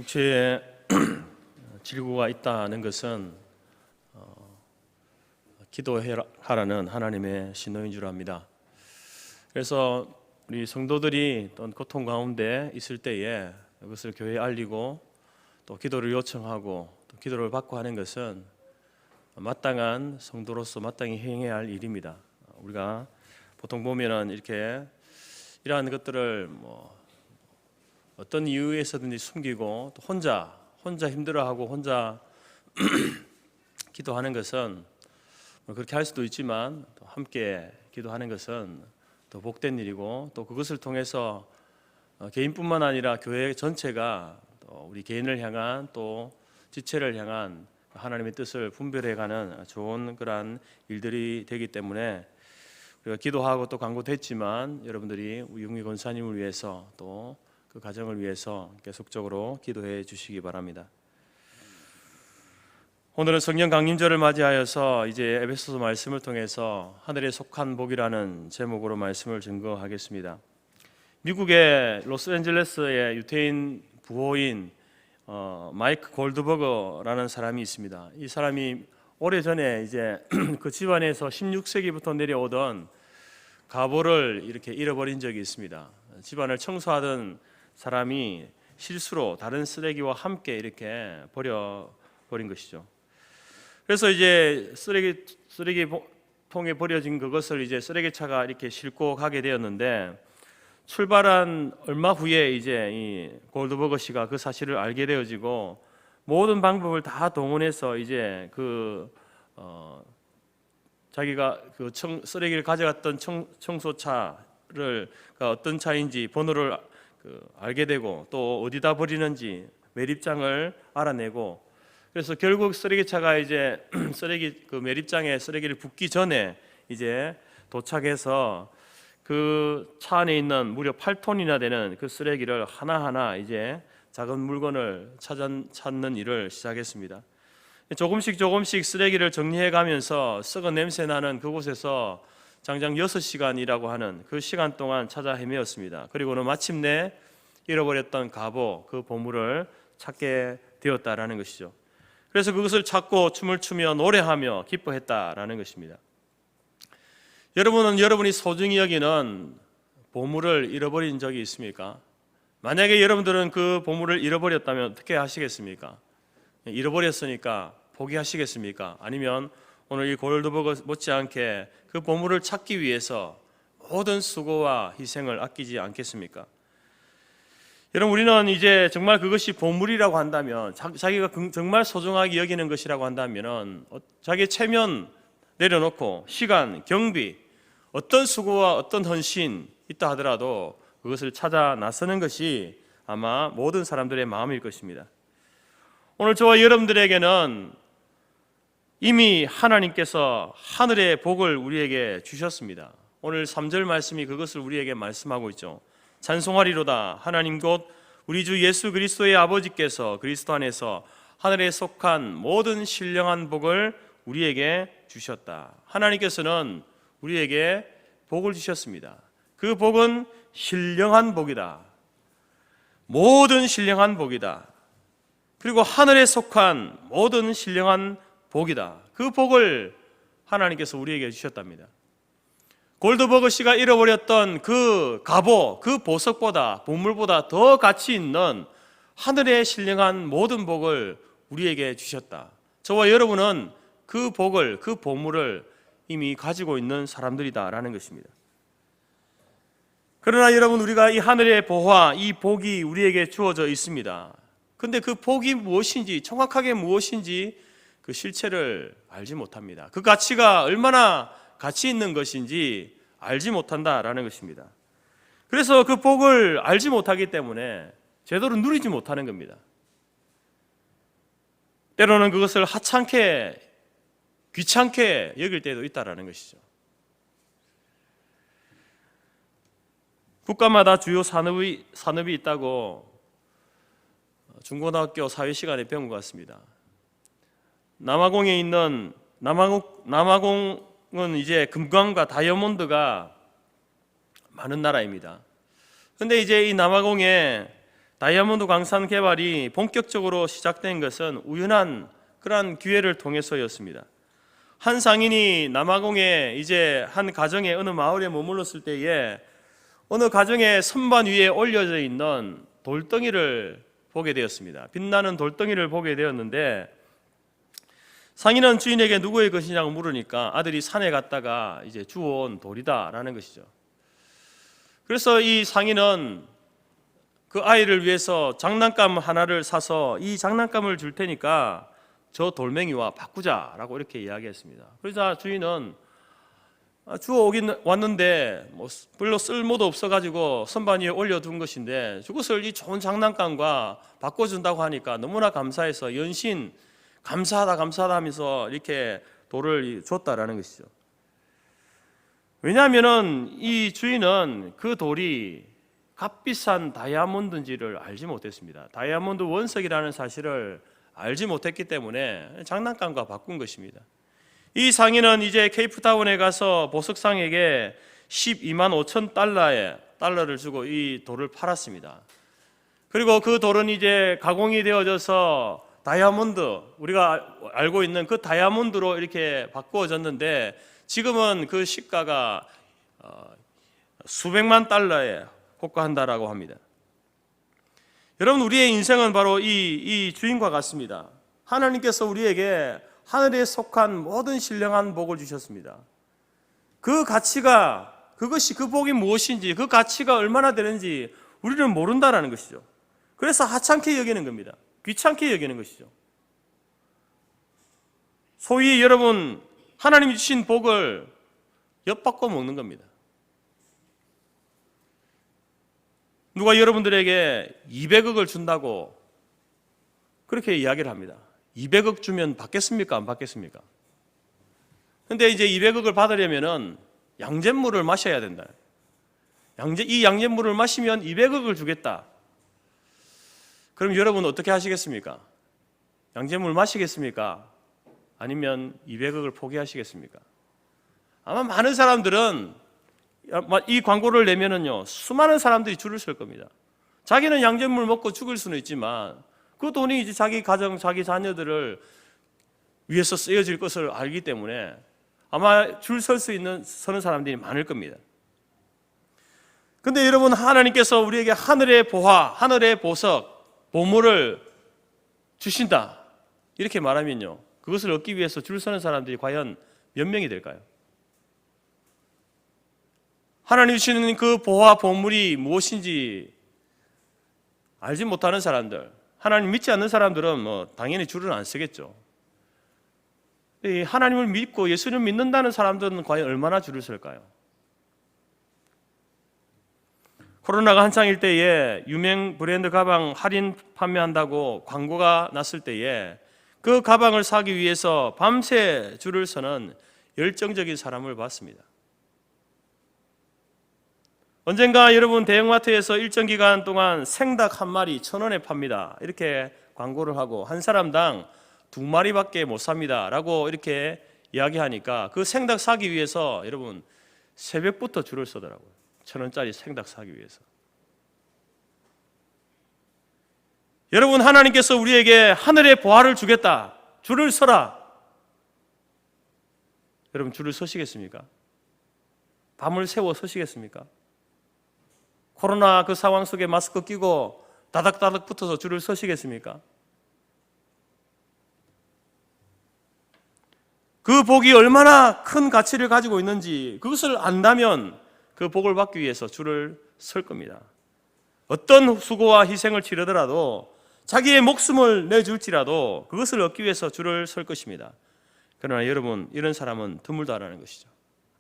육체에 질고가 있다는 것은 기도하라는 하나님의 신호인 줄 압니다. 그래서 우리 성도들이 어떤 고통 가운데 있을 때에 그것을 교회에 알리고 또 기도를 요청하고 또 기도를 받고 하는 것은 마땅한 성도로서 마땅히 행해야 할 일입니다. 우리가 보통 보면은 이렇게 이러한 것들을 어떤 이유에서든지 숨기고 또 혼자 힘들어하고 혼자 기도하는 것은 그렇게 할 수도 있지만 또 함께 기도하는 것은 더 복된 일이고 또 그것을 통해서 개인뿐만 아니라 교회 전체가 또 우리 개인을 향한 또 지체를 향한 하나님의 뜻을 분별해가는 좋은 그러한 일들이 되기 때문에 우리가 기도하고 또 간구도 했지만 여러분들이 우영미 권사님을 위해서 또 그 가정을 위해서 계속적으로 기도해 주시기 바랍니다. 오늘은 성령 강림절을 맞이하여서 이제 에베소서 말씀을 통해서 하늘에 속한 복이라는 제목으로 말씀을 증거하겠습니다. 미국의 로스앤젤레스의 유태인 부호인 마이크 골드버거라는 사람이 있습니다. 이 사람이 오래전에 이제 그 집안에서 16세기부터 내려오던 가보를 이렇게 잃어버린 적이 있습니다. 집안을 청소하던 사람이 실수로 다른 쓰레기와 함께 이렇게 버려버린 것이죠. 그래서 이제 쓰레기통에 버려진 그것을 이제 쓰레기차가 이렇게 싣고 가게 되었는데 출발한 얼마 후에 이제 이 골드버거 씨가 그 사실을 알게 되어지고 모든 방법을 다 동원해서 이제 자기가 그 쓰레기를 가져갔던 청소차를 어떤 차인지 번호를 알게 되고 또 어디다 버리는지 매립장을 알아내고 그래서 결국 쓰레기차가 이제 매립장에 쓰레기를 붓기 전에 이제 도착해서 그 차 안에 있는 무려 8톤이나 되는 그 쓰레기를 하나하나 이제 작은 물건을 찾는 일을 시작했습니다. 조금씩 쓰레기를 정리해 가면서 썩은 냄새 나는 그곳에서 장장 6시간이라고 하는 그 시간 동안 찾아 헤매었습니다. 그리고는 마침내 잃어버렸던 갑오, 그 보물을 찾게 되었다라는 것이죠. 그래서 그것을 찾고 춤을 추며 노래하며 기뻐했다라는 것입니다. 여러분은 여러분이 소중히 여기는 보물을 잃어버린 적이 있습니까? 만약에 여러분들은 그 보물을 잃어버렸다면 어떻게 하시겠습니까? 잃어버렸으니까 포기하시겠습니까? 아니면 오늘 이 골드버거 못지않게 그 보물을 찾기 위해서 모든 수고와 희생을 아끼지 않겠습니까? 여러분, 우리는 이제 정말 그것이 보물이라고 한다면, 자기가 정말 소중하게 여기는 것이라고 한다면 자기의 체면 내려놓고 시간, 경비, 어떤 수고와 어떤 헌신 있다 하더라도 그것을 찾아 나서는 것이 아마 모든 사람들의 마음일 것입니다. 오늘 저와 여러분들에게는 이미 하나님께서 하늘의 복을 우리에게 주셨습니다. 오늘 3절 말씀이 그것을 우리에게 말씀하고 있죠. 찬송하리로다 하나님 곧 우리 주 예수 그리스도의 아버지께서 그리스도 안에서 하늘에 속한 모든 신령한 복을 우리에게 주셨다. 하나님께서는 우리에게 복을 주셨습니다. 그 복은 신령한 복이다. 모든 신령한 복이다. 그리고 하늘에 속한 모든 신령한 복이다. 그 복을 하나님께서 우리에게 주셨답니다. 골드버거 씨가 잃어버렸던 그 갑오, 그 보석보다, 보물보다 더 가치 있는 하늘의 신령한 모든 복을 우리에게 주셨다. 저와 여러분은 그 복을, 그 보물을 이미 가지고 있는 사람들이다라는 것입니다. 그러나 여러분, 우리가 이 하늘의 보화, 이 복이 우리에게 주어져 있습니다. 근데 그 복이 무엇인지, 정확하게 무엇인지 그 실체를 알지 못합니다. 그 가치가 얼마나 가치 있는 것인지 알지 못한다라는 것입니다. 그래서 그 복을 알지 못하기 때문에 제대로 누리지 못하는 겁니다. 때로는 그것을 하찮게, 귀찮게 여길 때도 있다라는 것이죠. 국가마다 주요 산업이 있다고 중고등학교 사회 시간에 배운 것 같습니다. 남아공에 있는 남아공은 이제 금광과 다이아몬드가 많은 나라입니다. 그런데 이제 이 남아공에 다이아몬드 광산 개발이 본격적으로 시작된 것은 우연한 그러한 기회를 통해서였습니다. 한 상인이 남아공에 이제 한 가정의 어느 마을에 머물렀을 때에 어느 가정의 선반 위에 올려져 있는 돌덩이를 보게 되었습니다. 빛나는 돌덩이를 보게 되었는데 상인은 주인에게 누구의 것이냐고 물으니까 아들이 산에 갔다가 이제 주워온 돌이다라는 것이죠. 그래서 이 상인은 그 아이를 위해서 장난감 하나를 사서 이 장난감을 줄 테니까 저 돌멩이와 바꾸자라고 이렇게 이야기했습니다. 그러자 주인은 주워오긴 왔는데 뭐 별로 쓸모도 없어가지고 선반 위에 올려둔 것인데 그것을 이 좋은 장난감과 바꿔준다고 하니까 너무나 감사해서 연신 감사하다 하면서 이렇게 돌을 줬다라는 것이죠. 왜냐하면은 이 주인은 그 돌이 값비싼 다이아몬드인지를 알지 못했습니다. 다이아몬드 원석이라는 사실을 알지 못했기 때문에 장난감과 바꾼 것입니다. 이 상인은 이제 케이프타운에 가서 보석상에게 12만 5천 달러를 주고 이 돌을 팔았습니다. 그리고 그 돌은 이제 가공이 되어져서 다이아몬드, 우리가 알고 있는 그 다이아몬드로 이렇게 바꾸어졌는데 지금은 그 시가가 수백만 달러에 호가한다라고 합니다. 여러분, 우리의 인생은 바로 이 주인과 같습니다. 하나님께서 우리에게 하늘에 속한 모든 신령한 복을 주셨습니다. 그 가치가, 그것이 그 복이 무엇인지, 그 가치가 얼마나 되는지 우리는 모른다라는 것이죠. 그래서 하찮게 여기는 겁니다. 귀찮게 여기는 것이죠. 소위 여러분, 하나님이 주신 복을 엿바꿔 먹는 겁니다. 누가 여러분들에게 200억을 준다고 그렇게 이야기를 합니다. 200억 주면 받겠습니까? 안 받겠습니까? 근데 이제 200억을 받으려면은 양잿물을 마셔야 된다. 이 양잿물을 마시면 200억을 주겠다. 그럼 여러분 어떻게 하시겠습니까? 양잿물 마시겠습니까? 아니면 200억을 포기하시겠습니까? 아마 많은 사람들은 이 광고를 내면은요, 수많은 사람들이 줄을 설 겁니다. 자기는 양잿물 먹고 죽을 수는 있지만 그 돈이 이제 자기 가정, 자기 자녀들을 위해서 쓰여질 것을 알기 때문에 아마 줄 설 수 있는 서는 사람들이 많을 겁니다. 근데 여러분, 하나님께서 우리에게 하늘의 보화, 하늘의 보석, 보물을 주신다 이렇게 말하면요, 그것을 얻기 위해서 줄 서는 사람들이 과연 몇 명이 될까요? 하나님이 주시는 그 보화, 보물이 무엇인지 알지 못하는 사람들, 하나님 믿지 않는 사람들은 뭐 당연히 줄을 안 서겠죠. 하나님을 믿고 예수님을 믿는다는 사람들은 과연 얼마나 줄을 설까요? 코로나가 한창일 때에 유명 브랜드 가방 할인 판매한다고 광고가 났을 때에 그 가방을 사기 위해서 밤새 줄을 서는 열정적인 사람을 봤습니다. 언젠가 여러분, 대형마트에서 일정 기간 동안 생닭 한 마리 1,000원에 팝니다 이렇게 광고를 하고 한 사람당 2마리밖에 못 삽니다 라고 이렇게 이야기하니까 그 생닭 사기 위해서 여러분 새벽부터 줄을 서더라고요. 1,000원짜리 생닭 사기 위해서. 여러분, 하나님께서 우리에게 하늘의 보화를 주겠다, 줄을 서라. 여러분, 줄을 서시겠습니까? 밤을 새워 서시겠습니까? 코로나 그 상황 속에 마스크 끼고 다닥다닥 붙어서 줄을 서시겠습니까? 그 복이 얼마나 큰 가치를 가지고 있는지 그것을 안다면 그 복을 받기 위해서 줄을 설 겁니다. 어떤 수고와 희생을 치르더라도, 자기의 목숨을 내줄지라도 그것을 얻기 위해서 줄을 설 것입니다. 그러나 여러분, 이런 사람은 드물다라는 것이죠.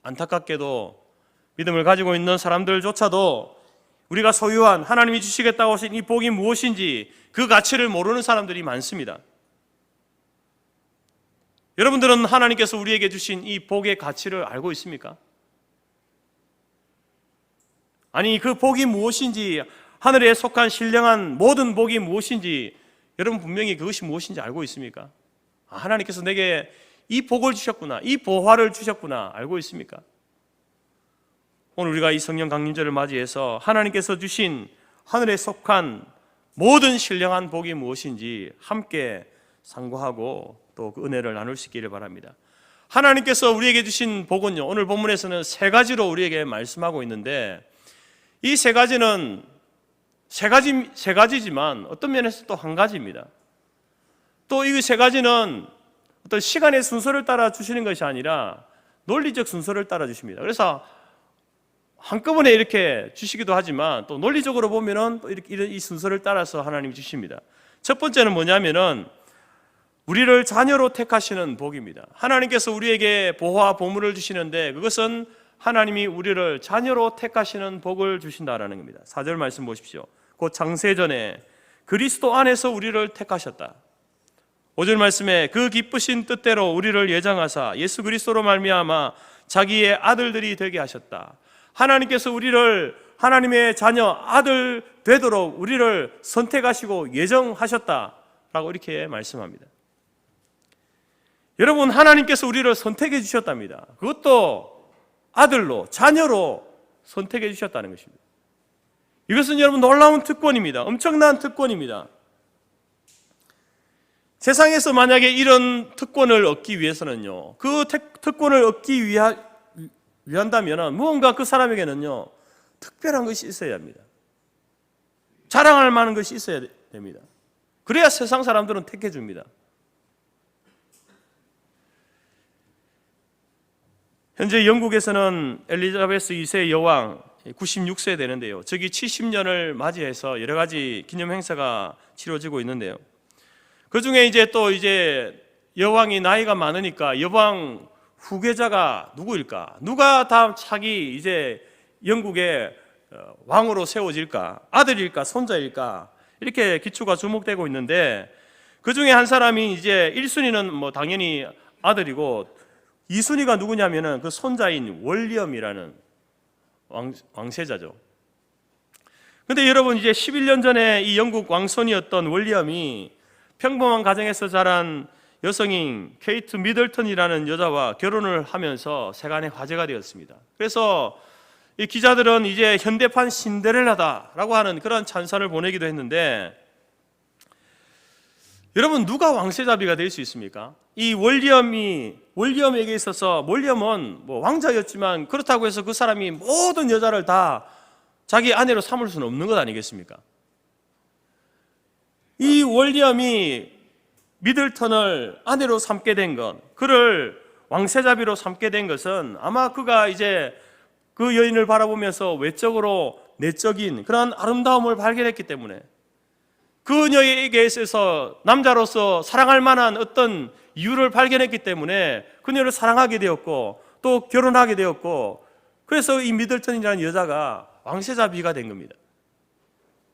안타깝게도 믿음을 가지고 있는 사람들조차도 우리가 소유한, 하나님이 주시겠다고 하신 이 복이 무엇인지 그 가치를 모르는 사람들이 많습니다. 여러분들은 하나님께서 우리에게 주신 이 복의 가치를 알고 있습니까? 아니, 그 복이 무엇인지, 하늘에 속한 신령한 모든 복이 무엇인지 여러분 분명히 그것이 무엇인지 알고 있습니까? 하나님께서 내게 이 복을 주셨구나, 이 보화를 주셨구나 알고 있습니까? 오늘 우리가 이 성령 강림절을 맞이해서 하나님께서 주신 하늘에 속한 모든 신령한 복이 무엇인지 함께 상고하고 또 그 은혜를 나눌 수 있기를 바랍니다. 하나님께서 우리에게 주신 복은요, 오늘 본문에서는 세 가지로 우리에게 말씀하고 있는데, 이 세 가지는 세 가지지만 어떤 면에서 또 한 가지입니다. 또 이 세 가지는 어떤 시간의 순서를 따라 주시는 것이 아니라 논리적 순서를 따라 주십니다. 그래서 한꺼번에 이렇게 주시기도 하지만 또 논리적으로 보면은 또 이렇게 이 순서를 따라서 하나님이 주십니다. 첫 번째는 뭐냐면은 우리를 자녀로 택하시는 복입니다. 하나님께서 우리에게 보호와 보물을 주시는데 그것은 하나님이 우리를 자녀로 택하시는 복을 주신다라는 겁니다. 4절 말씀 보십시오. 곧 창세전에 그리스도 안에서 우리를 택하셨다. 5절 말씀에 그 기쁘신 뜻대로 우리를 예정하사 예수 그리스도로 말미암아 자기의 아들들이 되게 하셨다. 하나님께서 우리를 하나님의 자녀 아들 되도록 우리를 선택하시고 예정하셨다라고 이렇게 말씀합니다. 여러분, 하나님께서 우리를 선택해 주셨답니다. 그것도 아들로, 자녀로 선택해 주셨다는 것입니다. 이것은 여러분 놀라운 특권입니다. 엄청난 특권입니다. 세상에서 만약에 이런 특권을 얻기 위해서는요, 그 특권을 얻기 위한다면 무언가 그 사람에게는요 특별한 것이 있어야 합니다. 자랑할 만한 것이 있어야 됩니다. 그래야 세상 사람들은 택해 줍니다. 현재 영국에서는 엘리자베스 2세 여왕 96세 되는데요, 저기 70년을 맞이해서 여러 가지 기념 행사가 치러지고 있는데요, 그 중에 이제 여왕이 나이가 많으니까 여왕 후계자가 누구일까? 누가 다음 차기 이제 영국의 왕으로 세워질까? 아들일까? 손자일까? 이렇게 기초가 주목되고 있는데, 그 중에 한 사람이 이제 1순위는 뭐 당연히 아들이고 2순위가 누구냐면은 그 손자인 월리엄이라는 왕세자죠. 근데 여러분, 이제 11년 전에 이 영국 왕손이었던 월리엄이 평범한 가정에서 자란 여성인 케이트 미들턴이라는 여자와 결혼을 하면서 세간의 화제가 되었습니다. 그래서 이 기자들은 이제 현대판 신데렐라다라고 하는 그런 찬사를 보내기도 했는데, 여러분, 누가 왕세자비가 될 수 있습니까? 이 월리엄에게 있어서, 월리엄은 뭐 왕자였지만 그렇다고 해서 그 사람이 모든 여자를 다 자기 아내로 삼을 수는 없는 것 아니겠습니까? 이 월리엄이 미들턴을 아내로 삼게 된 것, 그를 왕세자비로 삼게 된 것은 아마 그가 이제 그 여인을 바라보면서 외적으로 내적인 그런 아름다움을 발견했기 때문에, 그녀에게 있어서 남자로서 사랑할 만한 어떤 이유를 발견했기 때문에 그녀를 사랑하게 되었고 또 결혼하게 되었고, 그래서 이 미들턴이라는 여자가 왕세자비가 된 겁니다.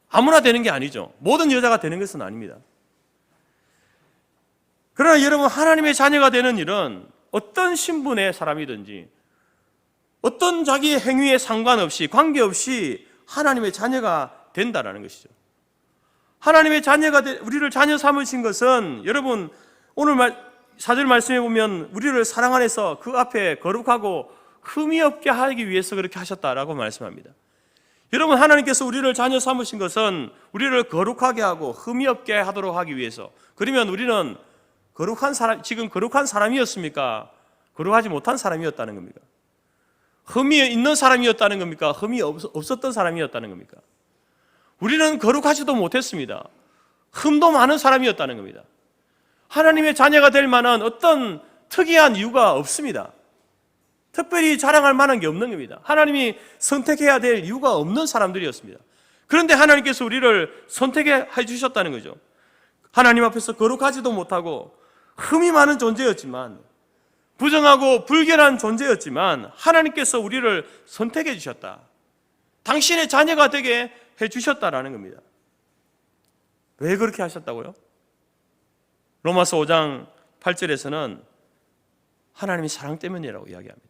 아무나 되는 게 아니죠. 모든 여자가 되는 것은 아닙니다. 그러나 여러분, 하나님의 자녀가 되는 일은 어떤 신분의 사람이든지 어떤 자기의 행위에 상관없이, 관계없이 하나님의 자녀가 된다라는 것이죠. 하나님의 자녀가 우리를 자녀 삼으신 것은, 여러분 오늘 4절 말씀해 보면 우리를 사랑 안에서 그 앞에 거룩하고 흠이 없게 하기 위해서 그렇게 하셨다라고 말씀합니다. 여러분, 하나님께서 우리를 자녀 삼으신 것은 우리를 거룩하게 하고 흠이 없게 하도록 하기 위해서. 그러면 우리는 거룩한 사람, 지금 거룩한 사람이었습니까? 거룩하지 못한 사람이었다는 겁니까? 흠이 있는 사람이었다는 겁니까? 흠이 없었던 사람이었다는 겁니까? 우리는 거룩하지도 못했습니다. 흠도 많은 사람이었다는 겁니다. 하나님의 자녀가 될 만한 어떤 특이한 이유가 없습니다. 특별히 자랑할 만한 게 없는 겁니다. 하나님이 선택해야 될 이유가 없는 사람들이었습니다. 그런데 하나님께서 우리를 선택해 주셨다는 거죠. 하나님 앞에서 거룩하지도 못하고 흠이 많은 존재였지만, 부정하고 불결한 존재였지만 하나님께서 우리를 선택해 주셨다. 당신의 자녀가 되게 해 주셨다라는 겁니다. 왜 그렇게 하셨다고요? 로마서 5장 8절에서는 하나님이 사랑 때문이라고 이야기합니다.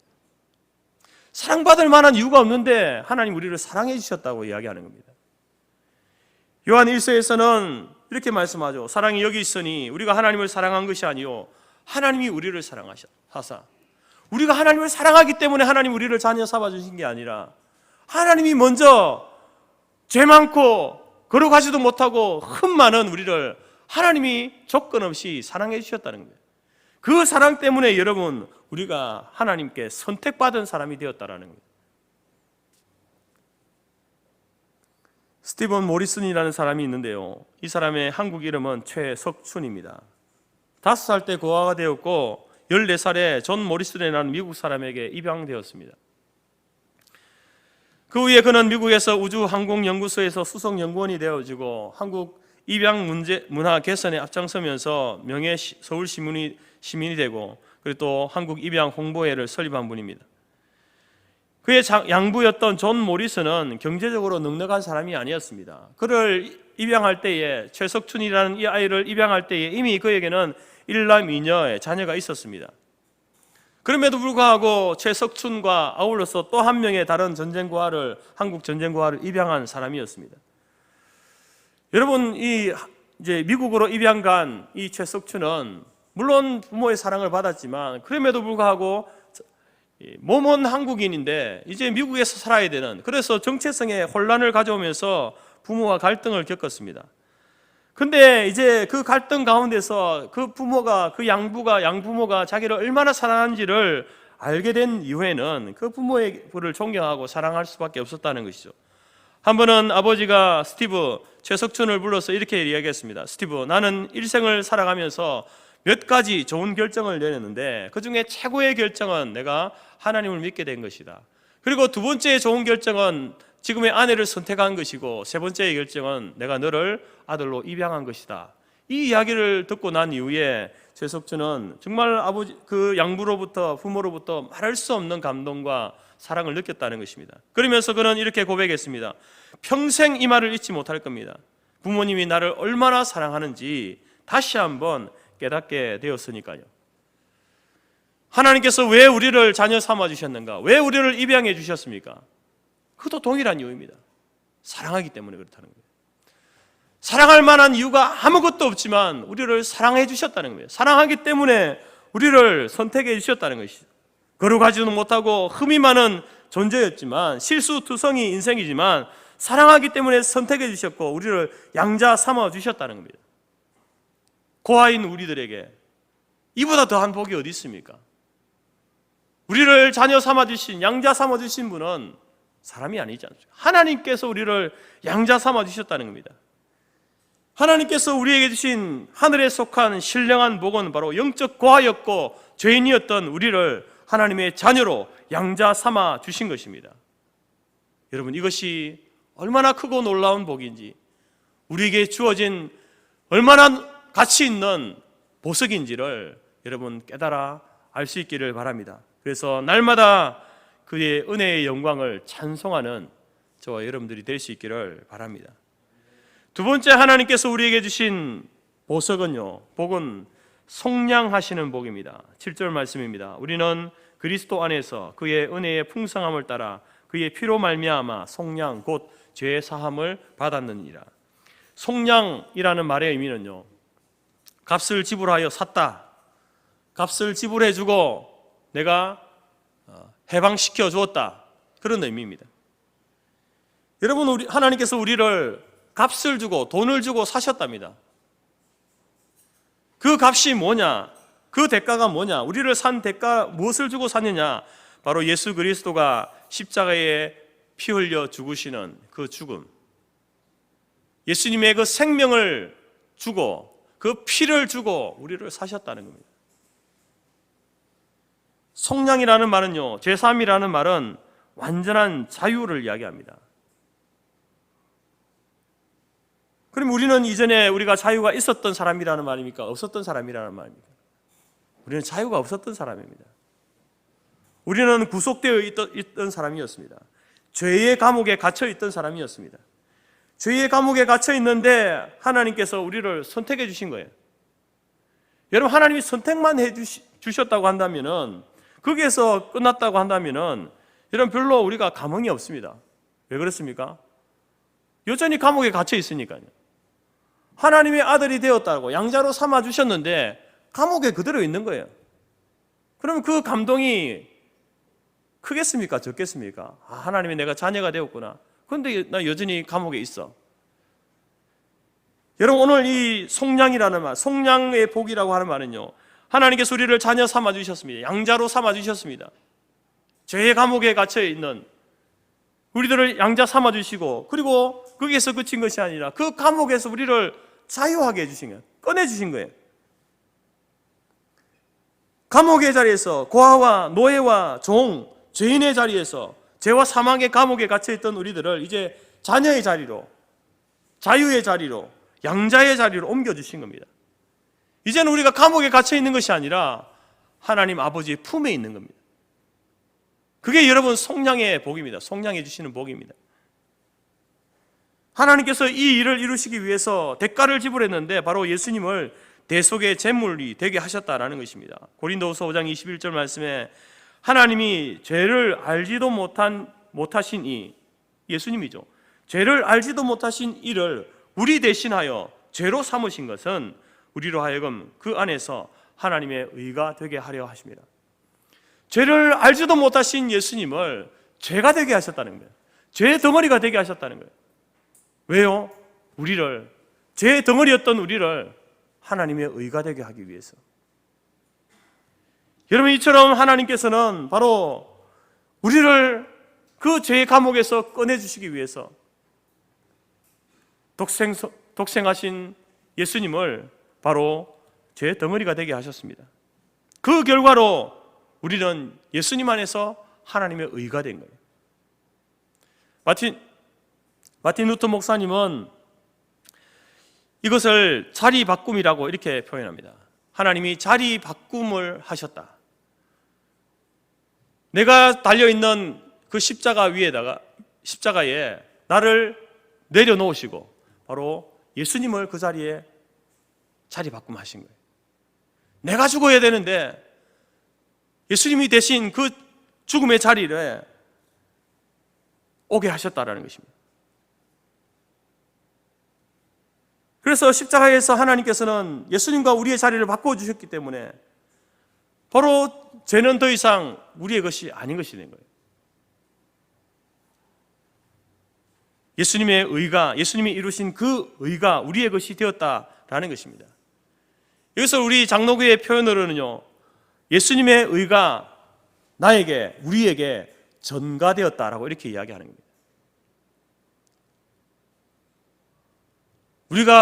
사랑받을 만한 이유가 없는데 하나님 우리를 사랑해 주셨다고 이야기하는 겁니다. 요한 1서에서는 이렇게 말씀하죠. 사랑이 여기 있으니 우리가 하나님을 사랑한 것이 아니요 하나님이 우리를 사랑하사, 우리가 하나님을 사랑하기 때문에 하나님 우리를 자녀 삼아 주신 게 아니라, 하나님이 먼저 죄 많고 거룩하지도 못하고 흠 많은 우리를 하나님이 조건 없이 사랑해 주셨다는 거예요. 그 사랑 때문에 여러분 우리가 하나님께 선택받은 사람이 되었다라는 거예요. 스티븐 모리슨이라는 사람이 있는데요, 이 사람의 한국 이름은 최석춘입니다. 5살 때 고아가 되었고 14살에 존 모리슨이라는 미국 사람에게 입양되었습니다. 그 후에 그는 미국에서 우주항공연구소에서 수석연구원이 되어지고 한국 입양 문화 개선에 앞장서면서 명예 서울 시민이 되고, 그리고 또 한국 입양 홍보회를 설립한 분입니다. 그의 양부였던 존 모리슨은 경제적으로 넉넉한 사람이 아니었습니다. 그를 입양할 때에, 최석춘이라는 이 아이를 입양할 때에 이미 그에게는 일남 이녀의 자녀가 있었습니다. 그럼에도 불구하고 최석춘과 아울러서 또 한 명의 다른 한국 전쟁고아를 입양한 사람이었습니다. 여러분, 이제 미국으로 입양 간 이 최석춘은 물론 부모의 사랑을 받았지만 그럼에도 불구하고 몸은 한국인인데 이제 미국에서 살아야 되는, 그래서 정체성에 혼란을 가져오면서 부모와 갈등을 겪었습니다. 근데 이제 그 갈등 가운데서 그 양부모가 자기를 얼마나 사랑하는지를 알게 된 이후에는 그 부모의 부를 존경하고 사랑할 수밖에 없었다는 것이죠. 한 번은 아버지가 최석춘을 불러서 이렇게 이야기했습니다. 스티브, 나는 일생을 살아가면서 몇 가지 좋은 결정을 내렸는데 그 중에 최고의 결정은 내가 하나님을 믿게 된 것이다. 그리고 두 번째 좋은 결정은 지금의 아내를 선택한 것이고, 세 번째의 결정은 내가 너를 아들로 입양한 것이다. 이 이야기를 듣고 난 이후에 최석준은 정말 그 부모로부터 말할 수 없는 감동과 사랑을 느꼈다는 것입니다. 그러면서 그는 이렇게 고백했습니다. 평생 이 말을 잊지 못할 겁니다. 부모님이 나를 얼마나 사랑하는지 다시 한번 깨닫게 되었으니까요. 하나님께서 왜 우리를 자녀 삼아 주셨는가? 왜 우리를 입양해 주셨습니까? 그것도 동일한 이유입니다. 사랑하기 때문에 그렇다는 거예요. 사랑할 만한 이유가 아무것도 없지만 우리를 사랑해 주셨다는 거예요. 사랑하기 때문에 우리를 선택해 주셨다는 것이죠. 거룩하지도 못하고 흠이 많은 존재였지만, 실수투성이 인생이지만 사랑하기 때문에 선택해 주셨고 우리를 양자 삼아 주셨다는 겁니다. 고아인 우리들에게 이보다 더한 복이 어디 있습니까? 우리를 자녀 삼아 주신, 양자 삼아 주신 분은 사람이 아니지 않습니까? 하나님께서 우리를 양자 삼아 주셨다는 겁니다. 하나님께서 우리에게 주신 하늘에 속한 신령한 복은 바로 영적 고아였고 죄인이었던 우리를 하나님의 자녀로 양자 삼아 주신 것입니다. 여러분, 이것이 얼마나 크고 놀라운 복인지, 우리에게 주어진 얼마나 가치 있는 보석인지를 여러분 깨달아 알 수 있기를 바랍니다. 그래서 날마다 그의 은혜의 영광을 찬송하는 저와 여러분들이 될 수 있기를 바랍니다. 두 번째, 하나님께서 우리에게 주신 복은 속량하시는 복입니다. 7절 말씀입니다. 우리는 그리스도 안에서 그의 은혜의 풍성함을 따라 그의 피로 말미암아 속량 곧 죄 사함을 받았느니라. 속량이라는 말의 의미는요, 값을 지불하여 샀다, 값을 지불해주고 내가 해방시켜 주었다, 그런 의미입니다. 여러분, 하나님께서 우리를 값을 주고 돈을 주고 사셨답니다. 그 값이 뭐냐? 그 대가가 뭐냐? 우리를 산 대가 무엇을 주고 샀느냐? 바로 예수 그리스도가 십자가에 피 흘려 죽으시는 그 죽음, 예수님의 그 생명을 주고 그 피를 주고 우리를 사셨다는 겁니다. 속량이라는 말은요, 죄사함이라는 말은 완전한 자유를 이야기합니다. 그럼 우리는 이전에 우리가 자유가 있었던 사람이라는 말입니까? 없었던 사람이라는 말입니까? 우리는 자유가 없었던 사람입니다. 우리는 구속되어 있던 사람이었습니다. 죄의 감옥에 갇혀 있던 사람이었습니다. 죄의 감옥에 갇혀 있는데 하나님께서 우리를 선택해 주신 거예요. 여러분, 하나님이 선택만 해 주셨다고 한다면은, 거기에서 끝났다고 한다면은 여러분 별로 우리가 감흥이 없습니다. 왜 그렇습니까? 여전히 감옥에 갇혀 있으니까요. 하나님의 아들이 되었다고 양자로 삼아 주셨는데 감옥에 그대로 있는 거예요. 그러면 그 감동이 크겠습니까? 적겠습니까? 하나님이 내가 자녀가 되었구나. 그런데 나 여전히 감옥에 있어. 여러분, 오늘 이 속량이라는 말, 속량의 복이라고 하는 말은요, 하나님께서 우리를 자녀 삼아 주셨습니다. 양자로 삼아 주셨습니다. 죄의 감옥에 갇혀 있는 우리들을 양자 삼아 주시고, 그리고 거기에서 그친 것이 아니라 그 감옥에서 우리를 자유하게 해주신 거예요. 꺼내주신 거예요. 감옥의 자리에서 고아와 노예와 종, 죄인의 자리에서 죄와 사망의 감옥에 갇혀있던 우리들을 이제 자녀의 자리로, 자유의 자리로, 양자의 자리로 옮겨주신 겁니다. 이제는 우리가 감옥에 갇혀있는 것이 아니라 하나님 아버지의 품에 있는 겁니다. 그게 여러분 속량의 복입니다. 속량해 주시는 복입니다. 하나님께서 이 일을 이루시기 위해서 대가를 지불했는데 바로 예수님을 대속의 제물이 되게 하셨다라는 것입니다. 고린도후서 5장 21절 말씀에 하나님이 죄를 알지도 못하신 이 예수님이죠. 죄를 알지도 못하신 이를 우리 대신하여 죄로 삼으신 것은 우리로 하여금 그 안에서 하나님의 의가 되게 하려 하십니다. 죄를 알지도 못하신 예수님을 죄가 되게 하셨다는 거예요. 죄의 덩어리가 되게 하셨다는 거예요. 왜요? 우리를, 죄의 덩어리였던 우리를 하나님의 의가 되게 하기 위해서. 여러분, 이처럼 하나님께서는 바로 우리를 그 죄의 감옥에서 꺼내주시기 위해서 독생하신 예수님을 바로 죄의 덩어리가 되게 하셨습니다. 그 결과로 우리는 예수님 안에서 하나님의 의가 된 거예요. 마틴 루터 목사님은 이것을 자리 바꿈이라고 이렇게 표현합니다. 하나님이 자리 바꿈을 하셨다. 내가 달려있는 그 십자가에 나를 내려놓으시고 바로 예수님을 그 자리에 자리 바꿈하신 거예요. 내가 죽어야 되는데 예수님이 대신 그 죽음의 자리를 오게 하셨다라는 것입니다. 그래서 십자가에서 하나님께서는 예수님과 우리의 자리를 바꿔주셨기 때문에 바로 죄는 더 이상 우리의 것이 아닌 것이 된 거예요. 예수님의 의가, 예수님이 이루신 그 의가 우리의 것이 되었다라는 것입니다. 여기서 우리 장로교의 표현으로는요, 예수님의 의가 나에게, 우리에게 전가되었다라고 이렇게 이야기하는 겁니다.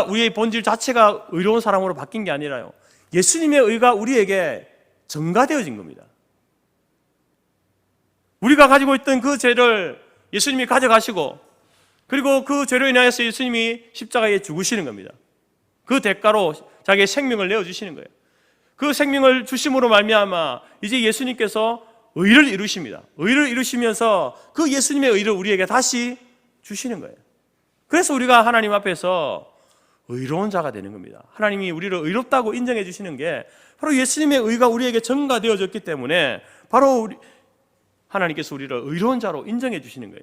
우리의 본질 자체가 의로운 사람으로 바뀐 게 아니라요, 예수님의 의가 우리에게 전가되어진 겁니다. 우리가 가지고 있던 그 죄를 예수님이 가져가시고, 그리고 그 죄로 인하여서 예수님이 십자가에 죽으시는 겁니다. 그 대가로 자기의 생명을 내어주시는 거예요. 그 생명을 주심으로 말미암아 이제 예수님께서 의를 이루십니다. 의를 이루시면서 그 예수님의 의를 우리에게 다시 주시는 거예요. 그래서 우리가 하나님 앞에서 의로운 자가 되는 겁니다. 하나님이 우리를 의롭다고 인정해 주시는 게 바로 예수님의 의가 우리에게 전가되어졌기 때문에 바로 하나님께서 우리를 의로운 자로 인정해 주시는 거예요.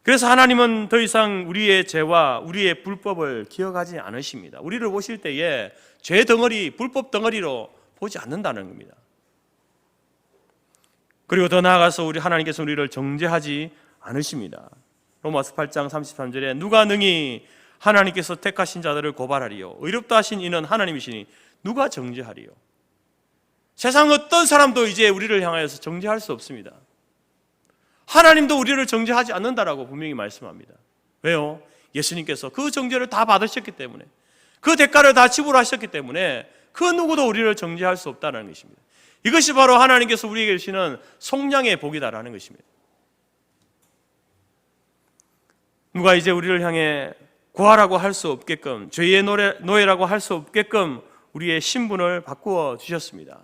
그래서 하나님은 더 이상 우리의 죄와 우리의 불법을 기억하지 않으십니다. 우리를 보실 때에 죄 덩어리, 불법 덩어리로 보지 않는다는 겁니다. 그리고 더 나아가서 하나님께서 우리를 정죄하지 않으십니다. 로마서 8장 33절에 누가 능히 하나님께서 택하신 자들을 고발하리요, 의롭다 하신 이는 하나님이시니 누가 정죄하리요. 세상 어떤 사람도 이제 우리를 향하여서 정죄할 수 없습니다. 하나님도 우리를 정죄하지 않는다라고 분명히 말씀합니다. 왜요? 예수님께서 그 정죄를 다 받으셨기 때문에, 그 대가를 다 지불하셨기 때문에 그 누구도 우리를 정죄할 수 없다는 것입니다. 이것이 바로 하나님께서 우리에게 주시는 속량의 복이다라는 것입니다. 누가 이제 우리를 향해 고아라고 할 수 없게끔, 죄의 노예라고 할 수 없게끔 우리의 신분을 바꾸어 주셨습니다.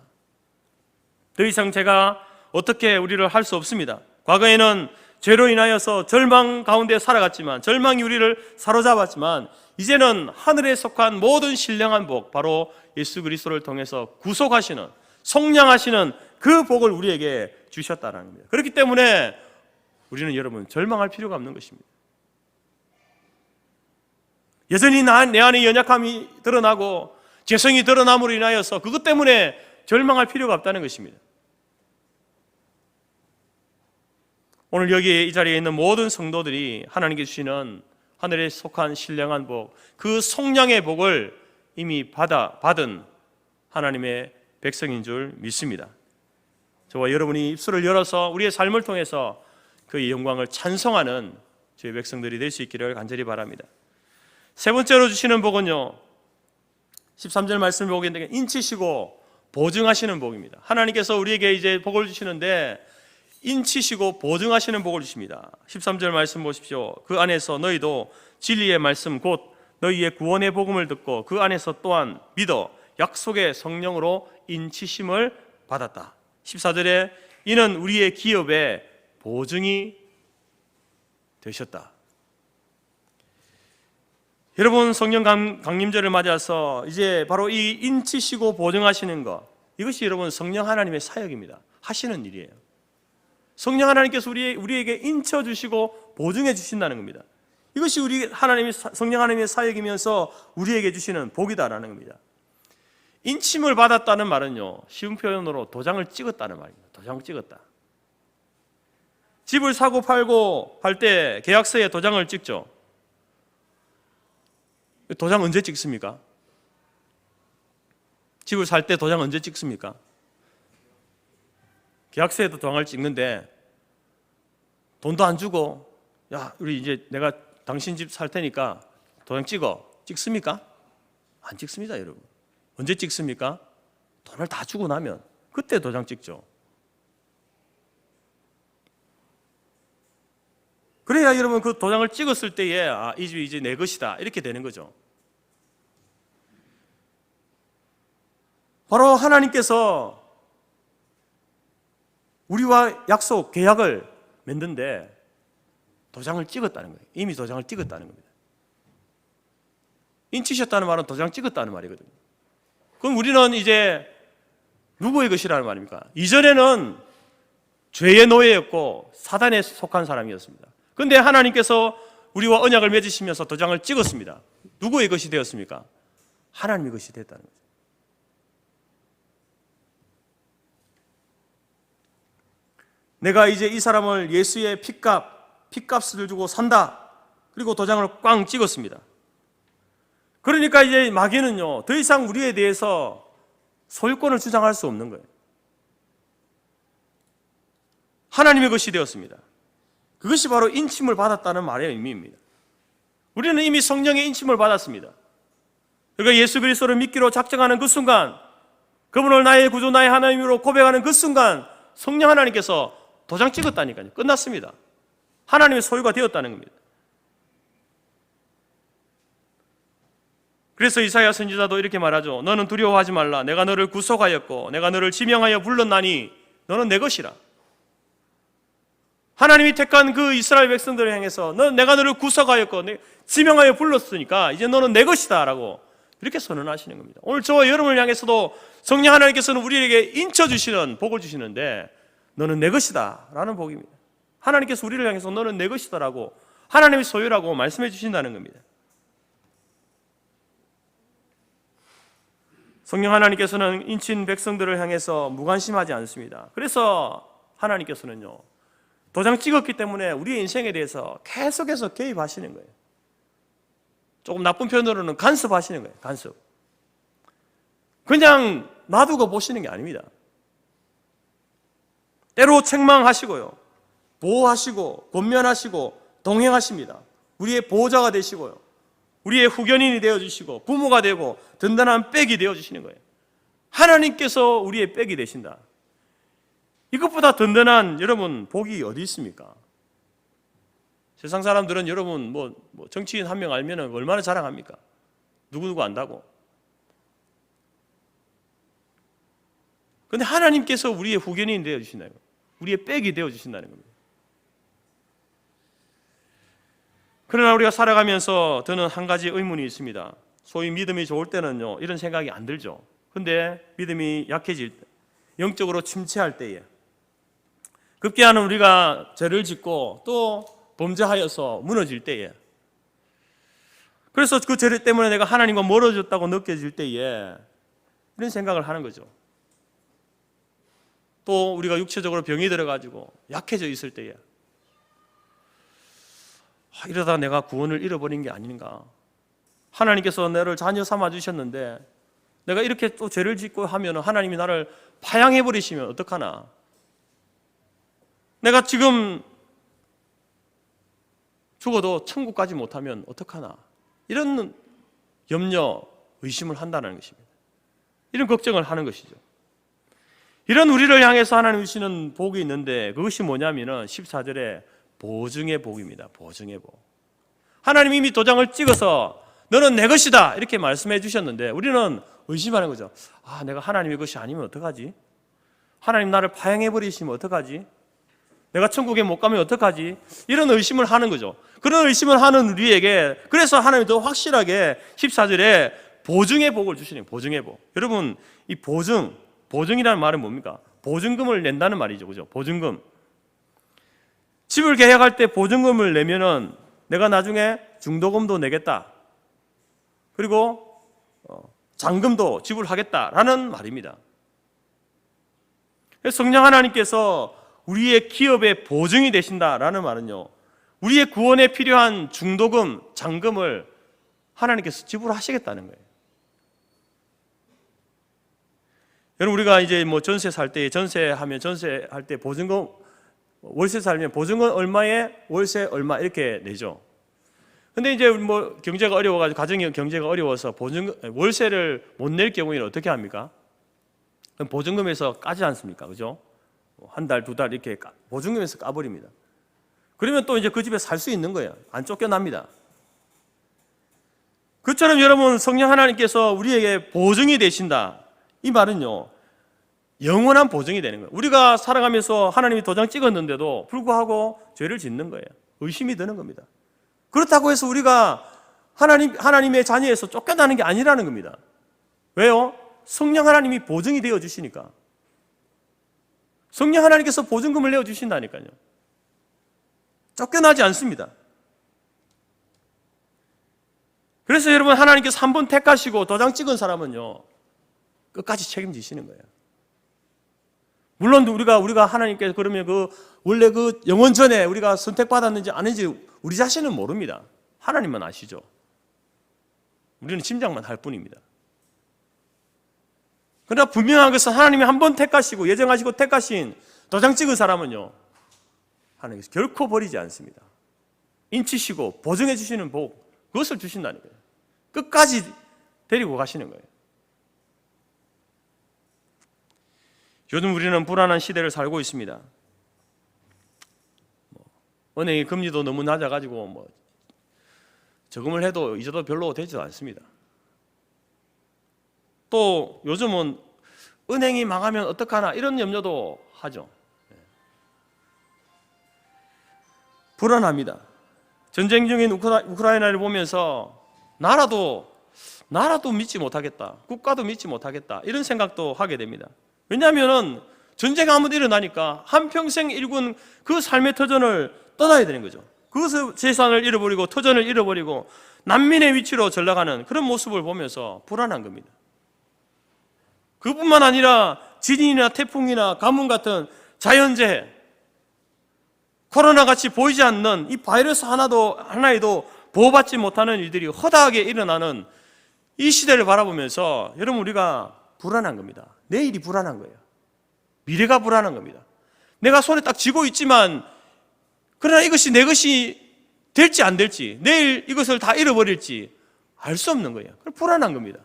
더 이상 제가 어떻게 우리를 할 수 없습니다. 과거에는 죄로 인하여서 절망 가운데 살아갔지만, 절망이 우리를 사로잡았지만, 이제는 하늘에 속한 모든 신령한 복, 바로 예수 그리스도를 통해서 구속하시는, 속량하시는 그 복을 우리에게 주셨다는 겁니다. 그렇기 때문에 우리는 여러분 절망할 필요가 없는 것입니다. 여전히 내 안에 연약함이 드러나고 죄성이 드러남으로 인하여서 그것 때문에 절망할 필요가 없다는 것입니다. 오늘 여기 이 자리에 있는 모든 성도들이 하나님께 주시는 하늘에 속한 신령한 복, 그 속량의 복을 이미 받은 하나님의 백성인 줄 믿습니다. 저와 여러분이 입술을 열어서 우리의 삶을 통해서 그의 영광을 찬송하는 저희 백성들이 될 수 있기를 간절히 바랍니다. 세 번째로 주시는 복은요, 13절 말씀을 보겠는데 인치시고 보증하시는 복입니다. 하나님께서 우리에게 이제 복을 주시는데 인치시고 보증하시는 복을 주십니다. 13절 말씀 보십시오. 그 안에서 너희도 진리의 말씀 곧 너희의 구원의 복음을 듣고 그 안에서 또한 믿어 약속의 성령으로 인치심을 받았다. 14절에 이는 우리의 기업의 보증이 되셨다. 여러분, 성령 강림절을 맞아서 이제 바로 이 인치시고 보증하시는 것, 이것이 여러분 성령 하나님의 사역입니다. 하시는 일이에요. 성령 하나님께서 우리에게 인쳐주시고 보증해 주신다는 겁니다. 이것이 성령 하나님의 사역이면서 우리에게 주시는 복이다라는 겁니다. 인침을 받았다는 말은요, 쉬운 표현으로 도장을 찍었다는 말입니다. 도장을 찍었다. 집을 사고 팔고 할 때 계약서에 도장을 찍죠. 도장 언제 찍습니까? 집을 살 때 도장 언제 찍습니까? 계약서에도 도장을 찍는데 돈도 안 주고 야, 우리 이제 내가 당신 집 살 테니까 도장 찍습니까? 안 찍습니다, 여러분. 언제 찍습니까? 돈을 다 주고 나면 그때 도장 찍죠. 그래야 여러분 그 도장을 찍었을 때에 이 집이 이제 내 것이다 이렇게 되는 거죠. 바로 하나님께서 우리와 약속, 계약을 맺는데 도장을 찍었다는 거예요. 이미 도장을 찍었다는 겁니다. 인치셨다는 말은 도장 찍었다는 말이거든요. 그럼 우리는 이제 누구의 것이라는 말입니까? 이전에는 죄의 노예였고 사단에 속한 사람이었습니다. 그런데 하나님께서 우리와 언약을 맺으시면서 도장을 찍었습니다. 누구의 것이 되었습니까? 하나님의 것이 됐다는 거죠. 내가 이제 이 사람을 예수의 핏값을 주고 산다. 그리고 도장을 꽝 찍었습니다. 그러니까 이제 마귀는요, 더 이상 우리에 대해서 소유권을 주장할 수 없는 거예요. 하나님의 것이 되었습니다. 그것이 바로 인침을 받았다는 말의 의미입니다. 우리는 이미 성령의 인침을 받았습니다. 그러니까 예수 그리스도를 믿기로 작정하는 그 순간, 그분을 나의 구주, 나의 하나님으로 고백하는 그 순간 성령 하나님께서 도장 찍었다니까요. 끝났습니다. 하나님의 소유가 되었다는 겁니다. 그래서 이사야 선지자도 이렇게 말하죠. 너는 두려워하지 말라. 내가 너를 구속하였고 내가 너를 지명하여 불렀나니 너는 내 것이라. 하나님이 택한 그 이스라엘 백성들을 향해서 내가 너를 구속하였고 지명하여 불렀으니까 이제 너는 내 것이다 라고 이렇게 선언하시는 겁니다. 오늘 저와 여러분을 향해서도 성령 하나님께서는 우리에게 인쳐주시는 복을 주시는데 너는 내 것이다 라는 복입니다. 하나님께서 우리를 향해서 너는 내 것이다 라고 하나님의 소유라고 말씀해 주신다는 겁니다. 성령 하나님께서는 인친 백성들을 향해서 무관심하지 않습니다. 그래서 하나님께서는요, 도장 찍었기 때문에 우리의 인생에 대해서 계속해서 개입하시는 거예요. 조금 나쁜 표현으로는 간섭하시는 거예요. 간섭. 그냥 놔두고 보시는 게 아닙니다. 때로 책망하시고요, 보호하시고 권면하시고 동행하십니다. 우리의 보호자가 되시고요, 우리의 후견인이 되어주시고 부모가 되고 든든한 백이 되어주시는 거예요. 하나님께서 우리의 백이 되신다. 이것보다 든든한 여러분 복이 어디 있습니까? 세상 사람들은 여러분 뭐 정치인 한 명 알면 얼마나 자랑합니까? 누구누구 안다고. 그런데 하나님께서 우리의 후견인이 되어주신다는 거예요. 우리의 백이 되어주신다는 겁니다. 그러나 우리가 살아가면서 저는 한 가지 의문이 있습니다. 소위 믿음이 좋을 때는요, 이런 생각이 안 들죠. 그런데 믿음이 약해질 때, 영적으로 침체할 때에, 급기야는 우리가 죄를 짓고 또 범죄하여서 무너질 때에, 그래서 그 죄 때문에 내가 하나님과 멀어졌다고 느껴질 때에 이런 생각을 하는 거죠. 또 우리가 육체적으로 병이 들어가지고 약해져 있을 때에 이러다 내가 구원을 잃어버린 게 아닌가. 하나님께서 나를 자녀 삼아 주셨는데 내가 이렇게 또 죄를 짓고 하면 하나님이 나를 파양해 버리시면 어떡하나. 내가 지금 죽어도 천국 가지 못하면 어떡하나. 이런 염려, 의심을 한다는 것입니다. 이런 걱정을 하는 것이죠. 이런 우리를 향해서 하나님 주시는 복이 있는데 그것이 뭐냐면은 14절에 보증의 복입니다. 보증의 복. 하나님이 이미 도장을 찍어서 너는 내 것이다 이렇게 말씀해 주셨는데 우리는 의심하는 거죠. 내가 하나님의 것이 아니면 어떡하지? 하나님 나를 파양해 버리시면 어떡하지? 내가 천국에 못 가면 어떡하지? 이런 의심을 하는 거죠. 그런 의심을 하는 우리에게 그래서 하나님이 더 확실하게 14절에 보증의 복을 주시는 거예요. 보증의 복. 여러분 이 보증이라는 말은 뭡니까? 보증금을 낸다는 말이죠. 그죠? 보증금. 집을 계약할 때 보증금을 내면은 내가 나중에 중도금도 내겠다. 그리고 잔금도 지불하겠다라는 말입니다. 성령 하나님께서 우리의 기업의 보증이 되신다라는 말은요. 우리의 구원에 필요한 중도금, 잔금을 하나님께서 지불하시겠다는 거예요. 여러분 우리가 이제 뭐 전세 살 때 전세할 때 보증금 월세 살면 보증금 얼마에 월세 얼마 이렇게 내죠. 근데 이제 뭐 경제가 어려워가지고 가정의 경제가 어려워서 월세를 못 낼 경우에는 어떻게 합니까? 그럼 보증금에서 까지 않습니까? 그죠? 한 달, 두 달 이렇게 보증금에서 까버립니다. 그러면 또 이제 그 집에 살 수 있는 거예요. 안 쫓겨납니다. 그처럼 여러분 성령 하나님께서 우리에게 보증이 되신다. 이 말은요. 영원한 보증이 되는 거예요. 우리가 살아가면서 하나님이 도장 찍었는데도 불구하고 죄를 짓는 거예요. 의심이 드는 겁니다. 그렇다고 해서 우리가 하나님의 자녀에서 쫓겨나는 게 아니라는 겁니다. 왜요? 성령 하나님이 보증이 되어 주시니까. 성령 하나님께서 보증금을 내어 주신다니까요. 쫓겨나지 않습니다. 그래서 여러분 하나님께서 한 번 택하시고 도장 찍은 사람은요 끝까지 책임지시는 거예요. 물론 우리가 하나님께서 그러면 원래 영원 전에 우리가 선택받았는지 아닌지 우리 자신은 모릅니다. 하나님만 아시죠. 우리는 짐작만 할 뿐입니다. 그러나 분명한 것은 하나님이 한 번 택하시고 예정하시고 택하신 도장 찍은 사람은요 하나님께서 결코 버리지 않습니다. 인치시고 보증해 주시는 복 그것을 주신다는 거예요. 끝까지 데리고 가시는 거예요. 요즘 우리는 불안한 시대를 살고 있습니다. 은행의 금리도 너무 낮아가지고 저금을 해도 이자도 별로 되지도 않습니다. 또 요즘은 은행이 망하면 어떡하나 이런 염려도 하죠. 불안합니다. 전쟁 중인 우크라이나를 보면서 나라도 믿지 못하겠다. 국가도 믿지 못하겠다. 이런 생각도 하게 됩니다. 왜냐하면 전쟁이 한번 일어나니까 한평생 일군 그 삶의 터전을 떠나야 되는 거죠. 그것을 재산을 잃어버리고 터전을 잃어버리고 난민의 위치로 전락하는 그런 모습을 보면서 불안한 겁니다. 그뿐만 아니라 지진이나 태풍이나 가뭄 같은 자연재해, 코로나같이 보이지 않는 이 바이러스 하나에도 보호받지 못하는 일들이 허다하게 일어나는 이 시대를 바라보면서 여러분 우리가 불안한 겁니다. 내일이 불안한 거예요. 미래가 불안한 겁니다. 내가 손에 딱 쥐고 있지만 그러나 이것이 내 것이 될지 안 될지 내일 이것을 다 잃어버릴지 알 수 없는 거예요. 불안한 겁니다.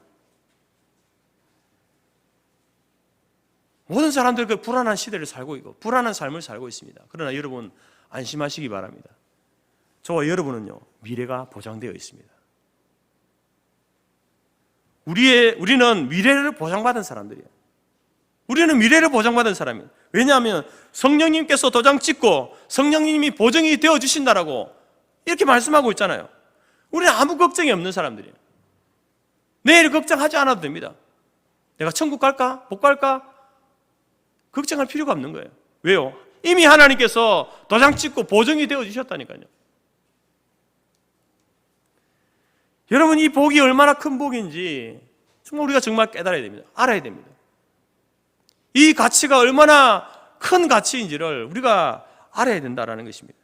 모든 사람들이 그 불안한 시대를 살고 있고 불안한 삶을 살고 있습니다. 그러나 여러분 안심하시기 바랍니다. 저와 여러분은요 미래가 보장되어 있습니다. 우리는 미래를 보장받은 사람들이에요. 우리는 미래를 보장받은 사람이에요. 왜냐하면 성령님께서 도장 찍고 성령님이 보증이 되어 주신다라고 이렇게 말씀하고 있잖아요. 우리는 아무 걱정이 없는 사람들이에요. 내일 걱정하지 않아도 됩니다. 내가 천국 갈까? 못 갈까? 걱정할 필요가 없는 거예요. 왜요? 이미 하나님께서 도장 찍고 보증이 되어 주셨다니까요. 여러분 이 복이 얼마나 큰 복인지 정말 우리가 정말 깨달아야 됩니다. 알아야 됩니다. 이 가치가 얼마나 큰 가치인지를 우리가 알아야 된다는 것입니다.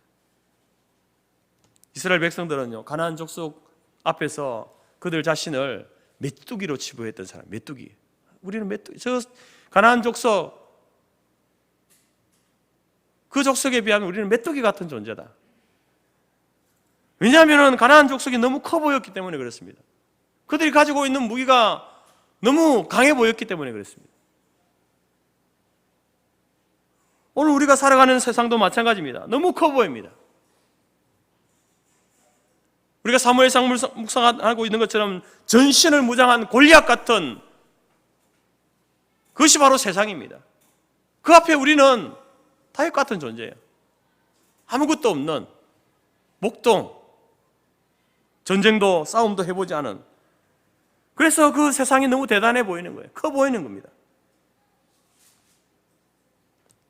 이스라엘 백성들은요, 가나안 족속 앞에서 그들 자신을 메뚜기로 치부했던 사람. 메뚜기. 우리는 메뚜기. 저 가나안 족속, 그 족속에 비하면 우리는 메뚜기 같은 존재다. 왜냐하면 가나안 족속이 너무 커 보였기 때문에 그렇습니다. 그들이 가지고 있는 무기가 너무 강해 보였기 때문에 그렇습니다. 오늘 우리가 살아가는 세상도 마찬가지입니다. 너무 커 보입니다. 우리가 사무엘상 묵상하고 있는 것처럼 전신을 무장한 골리앗 같은, 그것이 바로 세상입니다. 그 앞에 우리는 다윗 같은 존재예요. 아무것도 없는 목동, 전쟁도 싸움도 해보지 않은, 그래서 그 세상이 너무 대단해 보이는 거예요. 커 보이는 겁니다.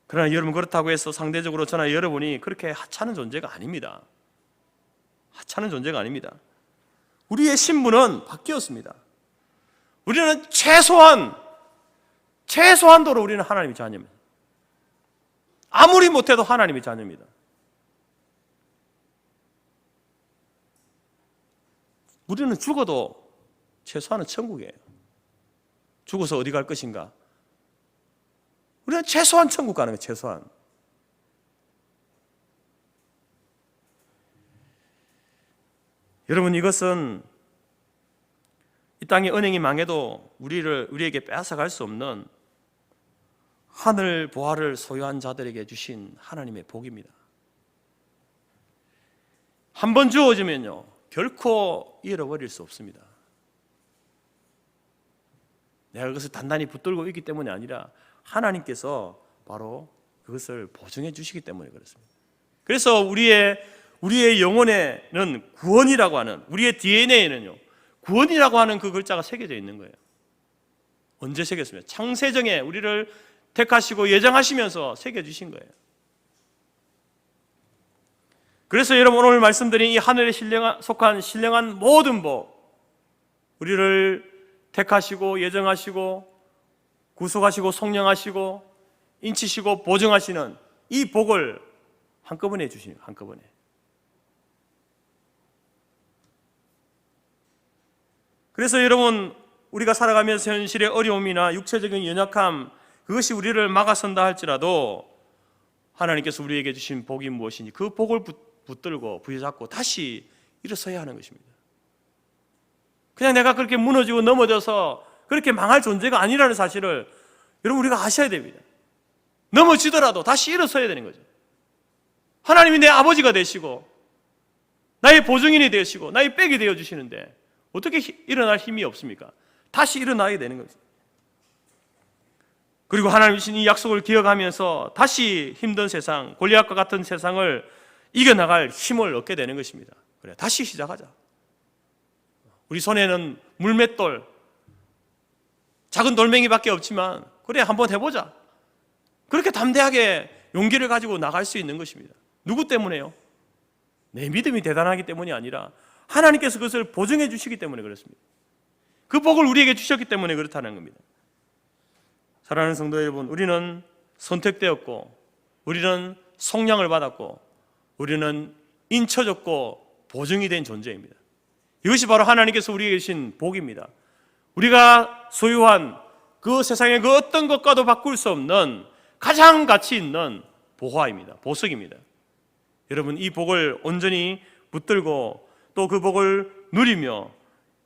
그러나 여러분, 그렇다고 해서 상대적으로 저나 여러분이 그렇게 하찮은 존재가 아닙니다. 하찮은 존재가 아닙니다. 우리의 신분은 바뀌었습니다. 우리는 최소한도로 우리는 하나님의 자녀입니다. 아무리 못해도 하나님의 자녀입니다. 우리는 죽어도 최소한은 천국이에요. 죽어서 어디 갈 것인가? 우리는 최소한 천국 가는 거예요. 최소한. 여러분, 이것은 이 땅의 은행이 망해도 우리에게 빼앗아갈 수 없는 하늘 보화를 소유한 자들에게 주신 하나님의 복입니다. 한 번 주어지면요, 결코 잃어버릴 수 없습니다. 내가 그것을 단단히 붙들고 있기 때문이 아니라 하나님께서 바로 그것을 보증해 주시기 때문에 그렇습니다. 그래서 우리의 영혼에는 구원이라고 하는, 우리의 DNA에는요, 구원이라고 하는 그 글자가 새겨져 있는 거예요. 언제 새겼습니까? 창세전에 우리를 택하시고 예정하시면서 새겨주신 거예요. 그래서 여러분, 오늘 말씀드린 이 하늘에 속한 신령한 모든 복, 우리를 택하시고 예정하시고 구속하시고 성령하시고 인치시고 보증하시는 이 복을 한꺼번에 주시는 거예요. 한꺼번에. 그래서 여러분, 우리가 살아가면서 현실의 어려움이나 육체적인 연약함, 그것이 우리를 막아선다 할지라도 하나님께서 우리에게 주신 복이 무엇인지 그 복을 붙들고 부여잡고 다시 일어서야 하는 것입니다. 그냥 내가 그렇게 무너지고 넘어져서 그렇게 망할 존재가 아니라는 사실을 여러분, 우리가 아셔야 됩니다. 넘어지더라도 다시 일어서야 되는 거죠. 하나님이 내 아버지가 되시고 나의 보증인이 되시고 나의 백이 되어 주시는데 어떻게 일어날 힘이 없습니까? 다시 일어나야 되는 거죠. 그리고 하나님이 주신 이 약속을 기억하면서 다시 힘든 세상, 골리앗과 같은 세상을 이겨나갈 힘을 얻게 되는 것입니다. 그래, 다시 시작하자. 우리 손에는 물맷돌, 작은 돌멩이밖에 없지만 그래, 한번 해보자. 그렇게 담대하게 용기를 가지고 나갈 수 있는 것입니다. 누구 때문에요? 내 믿음이 대단하기 때문이 아니라 하나님께서 그것을 보증해 주시기 때문에 그렇습니다. 그 복을 우리에게 주셨기 때문에 그렇다는 겁니다. 사랑하는 성도 여러분, 우리는 선택되었고 우리는 속량을 받았고 우리는 인쳐졌고 보증이 된 존재입니다. 이것이 바로 하나님께서 우리에게 주신 복입니다. 우리가 소유한 그 세상의 그 어떤 것과도 바꿀 수 없는 가장 가치 있는 보화입니다. 보석입니다. 여러분, 이 복을 온전히 붙들고 또 그 복을 누리며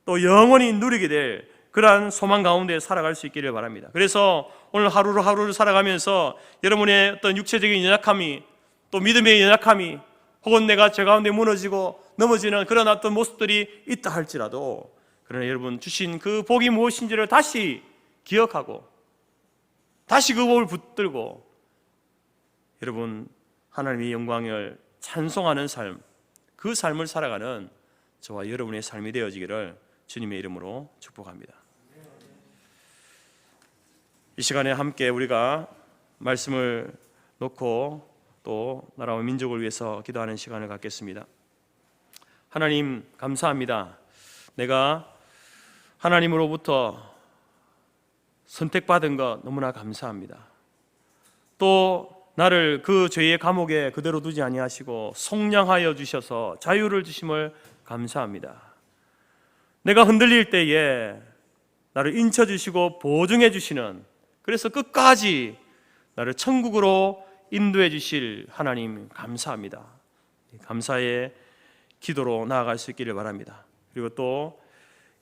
또 영원히 누리게 될 그러한 소망 가운데 살아갈 수 있기를 바랍니다. 그래서 오늘 하루를 살아가면서 여러분의 어떤 육체적인 연약함이 또 믿음의 연약함이 혹은 내가 제 가운데 무너지고 넘어지는 그런 어떤 모습들이 있다 할지라도 그러나 여러분 주신 그 복이 무엇인지를 다시 기억하고 다시 그 복을 붙들고 여러분 하나님의 영광을 찬송하는 삶, 그 삶을 살아가는 저와 여러분의 삶이 되어지기를 주님의 이름으로 축복합니다. 이 시간에 함께 우리가 말씀을 놓고 또 나라와 민족을 위해서 기도하는 시간을 갖겠습니다. 하나님 감사합니다. 내가 하나님으로부터 선택받은 것 너무나 감사합니다. 또 나를 그 죄의 감옥에 그대로 두지 아니하시고 속량하여 주셔서 자유를 주심을 감사합니다. 내가 흔들릴 때에 나를 인쳐주시고 보증해 주시는, 그래서 끝까지 나를 천국으로 인도해 주실 하나님 감사합니다. 감사의 기도로 나아갈 수 있기를 바랍니다. 그리고 또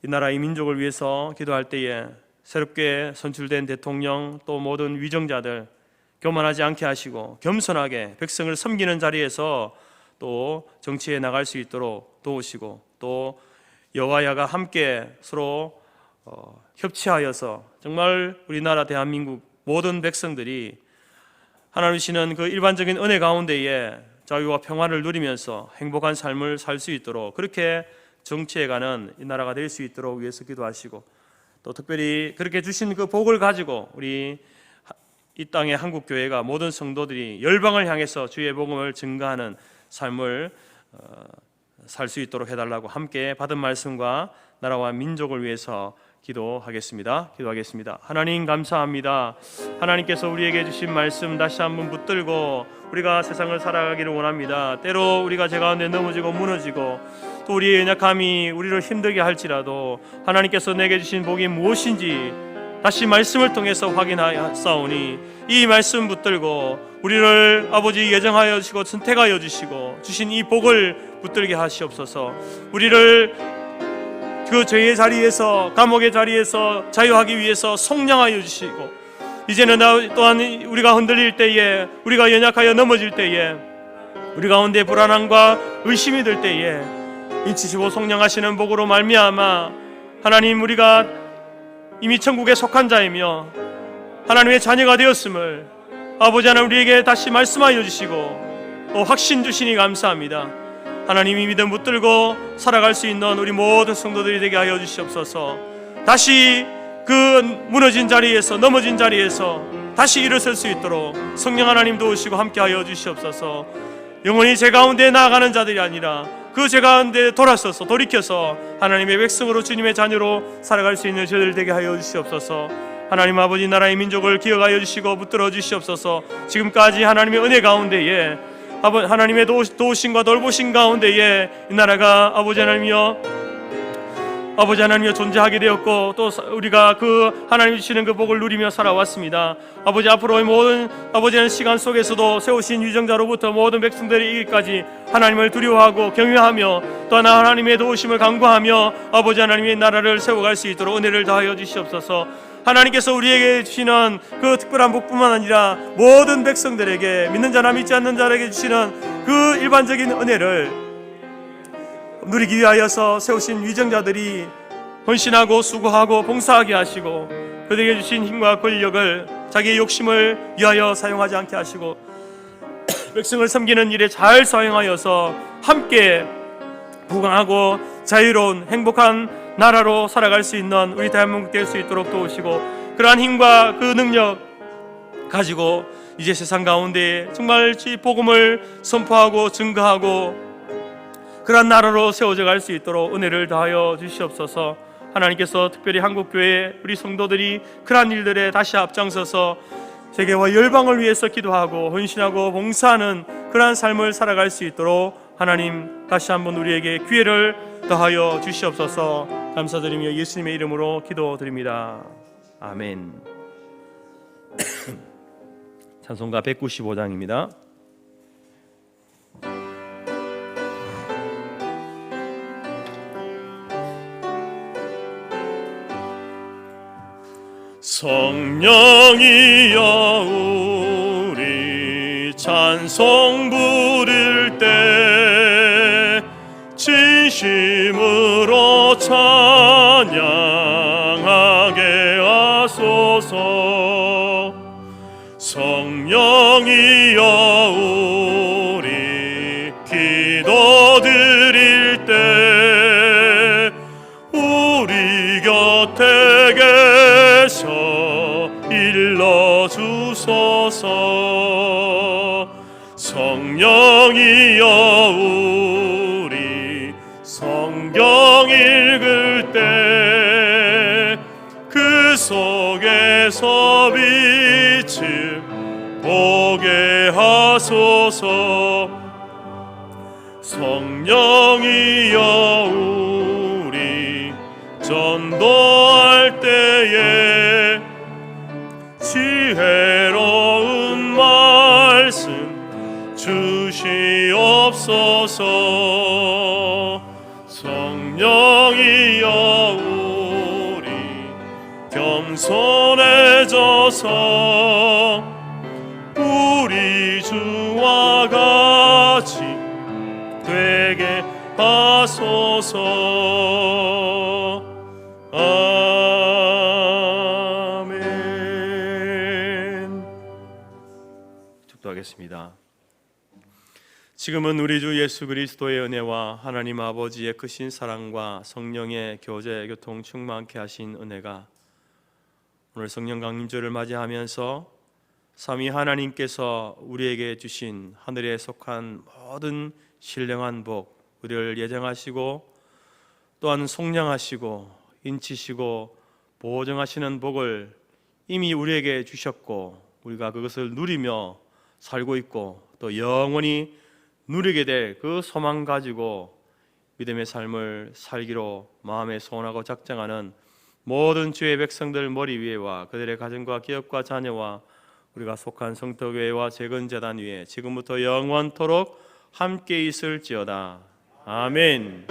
이 나라 이 민족을 위해서 기도할 때에 새롭게 선출된 대통령 또 모든 위정자들 교만하지 않게 하시고 겸손하게 백성을 섬기는 자리에서 또 정치에 나갈 수 있도록 도우시고, 또 여와야가 함께 서로 협치하여서 정말 우리나라 대한민국 모든 백성들이 하나님 주시는 그 일반적인 은혜 가운데에 자유와 평화를 누리면서 행복한 삶을 살 수 있도록, 그렇게 정치해가는 이 나라가 될 수 있도록 위해서 기도하시고, 또 특별히 그렇게 주신 그 복을 가지고 우리 이 땅의 한국교회가 모든 성도들이 열방을 향해서 주의 복음을 증거하는 삶을 살 수 있도록 해달라고 함께 받은 말씀과 나라와 민족을 위해서 기도하겠습니다. 하나님 감사합니다. 하나님께서 우리에게 주신 말씀 다시 한번 붙들고 우리가 세상을 살아가기를 원합니다. 때로 우리가 제 가운데 넘어지고 무너지고 또 우리의 연약함이 우리를 힘들게 할지라도 하나님께서 내게 주신 복이 무엇인지 다시 말씀을 통해서 확인하였사오니 이 말씀 붙들고 우리를 아버지 예정하여 주시고 선택하여 주시고 주신 이 복을 붙들게 하시옵소서. 우리를 그 죄의 자리에서, 감옥의 자리에서 자유하기 위해서 속량하여 주시고, 이제는 또한 우리가 흔들릴 때에, 우리가 연약하여 넘어질 때에, 우리 가운데 불안함과 의심이 들 때에 인치시고 속량하시는 복으로 말미암아 하나님, 우리가 이미 천국에 속한 자이며 하나님의 자녀가 되었음을 아버지 하나님 우리에게 다시 말씀하여 주시고 또 확신 주시니 감사합니다. 하나님이 믿음 붙들고 살아갈 수 있는 우리 모든 성도들이 되게 하여 주시옵소서. 다시 그 무너진 자리에서, 넘어진 자리에서 다시 일어설 수 있도록 성령 하나님 도우시고 함께 하여 주시옵소서. 영원히 제 가운데 나아가는 자들이 아니라 그 제 가운데 돌아서서 돌이켜서 하나님의 백성으로 주님의 자녀로 살아갈 수 있는 저들 되게 하여 주시옵소서. 하나님 아버지, 나라의 민족을 기억하여 주시고 붙들어 주시옵소서. 지금까지 하나님의 은혜 가운데에 하나님의 도우심과 돌보심 가운데에 이 나라가 아버지 하나님이여 존재하게 되었고, 또 우리가 그 하나님 주시는 그 복을 누리며 살아왔습니다. 아버지, 앞으로의 모든 아버지의 시간 속에서도 세우신 유정자로부터 모든 백성들이 이기까지 하나님을 두려워하고 경외하며 또 하나님의 도우심을 간구하며 아버지 하나님의 나라를 세워갈 수 있도록 은혜를 다하여 주시옵소서. 하나님께서 우리에게 주시는 그 특별한 복뿐만 아니라 모든 백성들에게, 믿는 자나 믿지 않는 자에게 주시는 그 일반적인 은혜를 누리기 위하여서 세우신 위정자들이 헌신하고 수고하고 봉사하게 하시고 그들에게 주신 힘과 권력을 자기의 욕심을 위하여 사용하지 않게 하시고 백성을 섬기는 일에 잘 사용하여서 함께 부강하고 자유로운 행복한 나라로 살아갈 수 있는 우리 대한민국 될 수 있도록 도우시고, 그러한 힘과 그 능력 가지고 이제 세상 가운데 정말 이 복음을 선포하고 증거하고 그러한 나라로 세워져 갈 수 있도록 은혜를 다하여 주시옵소서. 하나님께서 특별히 한국교회 우리 성도들이 그러한 일들에 다시 앞장서서 세계와 열방을 위해서 기도하고 헌신하고 봉사하는 그러한 삶을 살아갈 수 있도록 하나님 다시 한번 우리에게 기회를 더하여 주시옵소서. 감사드리며 예수님의 이름으로 기도드립니다. 아멘. 찬송가 195장입니다. 성령이여 우리 찬송 부를 때 진심으로 찬양하게 하소서. 성령이여 우리 기도 드릴 때 우리 곁에 계셔 일러주소서. 성령이여 우리 성경 읽을 때 그 속에서 빛을 보게 하소서. 성령이여 우리 전도할 때에 지혜로운 말씀 주시옵소서. 성령이여 우리 겸손해져서 우리 주와 같이 되게 하소서. 아멘. 축도하겠습니다. 지금은 우리 주 예수 그리스도의 은혜와 하나님 아버지의 크신 사랑과 성령의 교제 교통 충만케 하신 은혜가 오늘 성령 강림절을 맞이하면서 삼위 하나님께서 우리에게 주신 하늘에 속한 모든 신령한 복, 우리를 예정하시고 또한 속량하시고 인치시고 보증하시는 복을 이미 우리에게 주셨고 우리가 그것을 누리며 살고 있고 또 영원히 누리게 될 그 소망 가지고 믿음의 삶을 살기로 마음에 소원하고 작정하는 모든 주의 백성들 머리 위에와 그들의 가정과 기업과 자녀와 우리가 속한 성도교회와 재건재단 위에 지금부터 영원토록 함께 있을지어다. 아멘.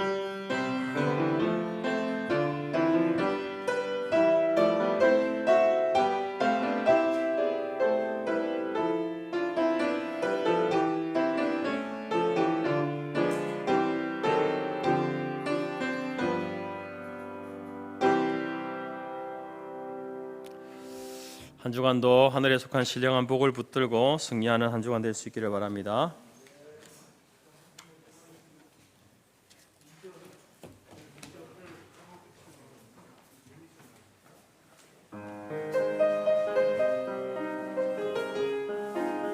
한 주간도 하늘에 속한 신령한 복을 붙들고 승리하는 한 주간 될 수 있기를 바랍니다.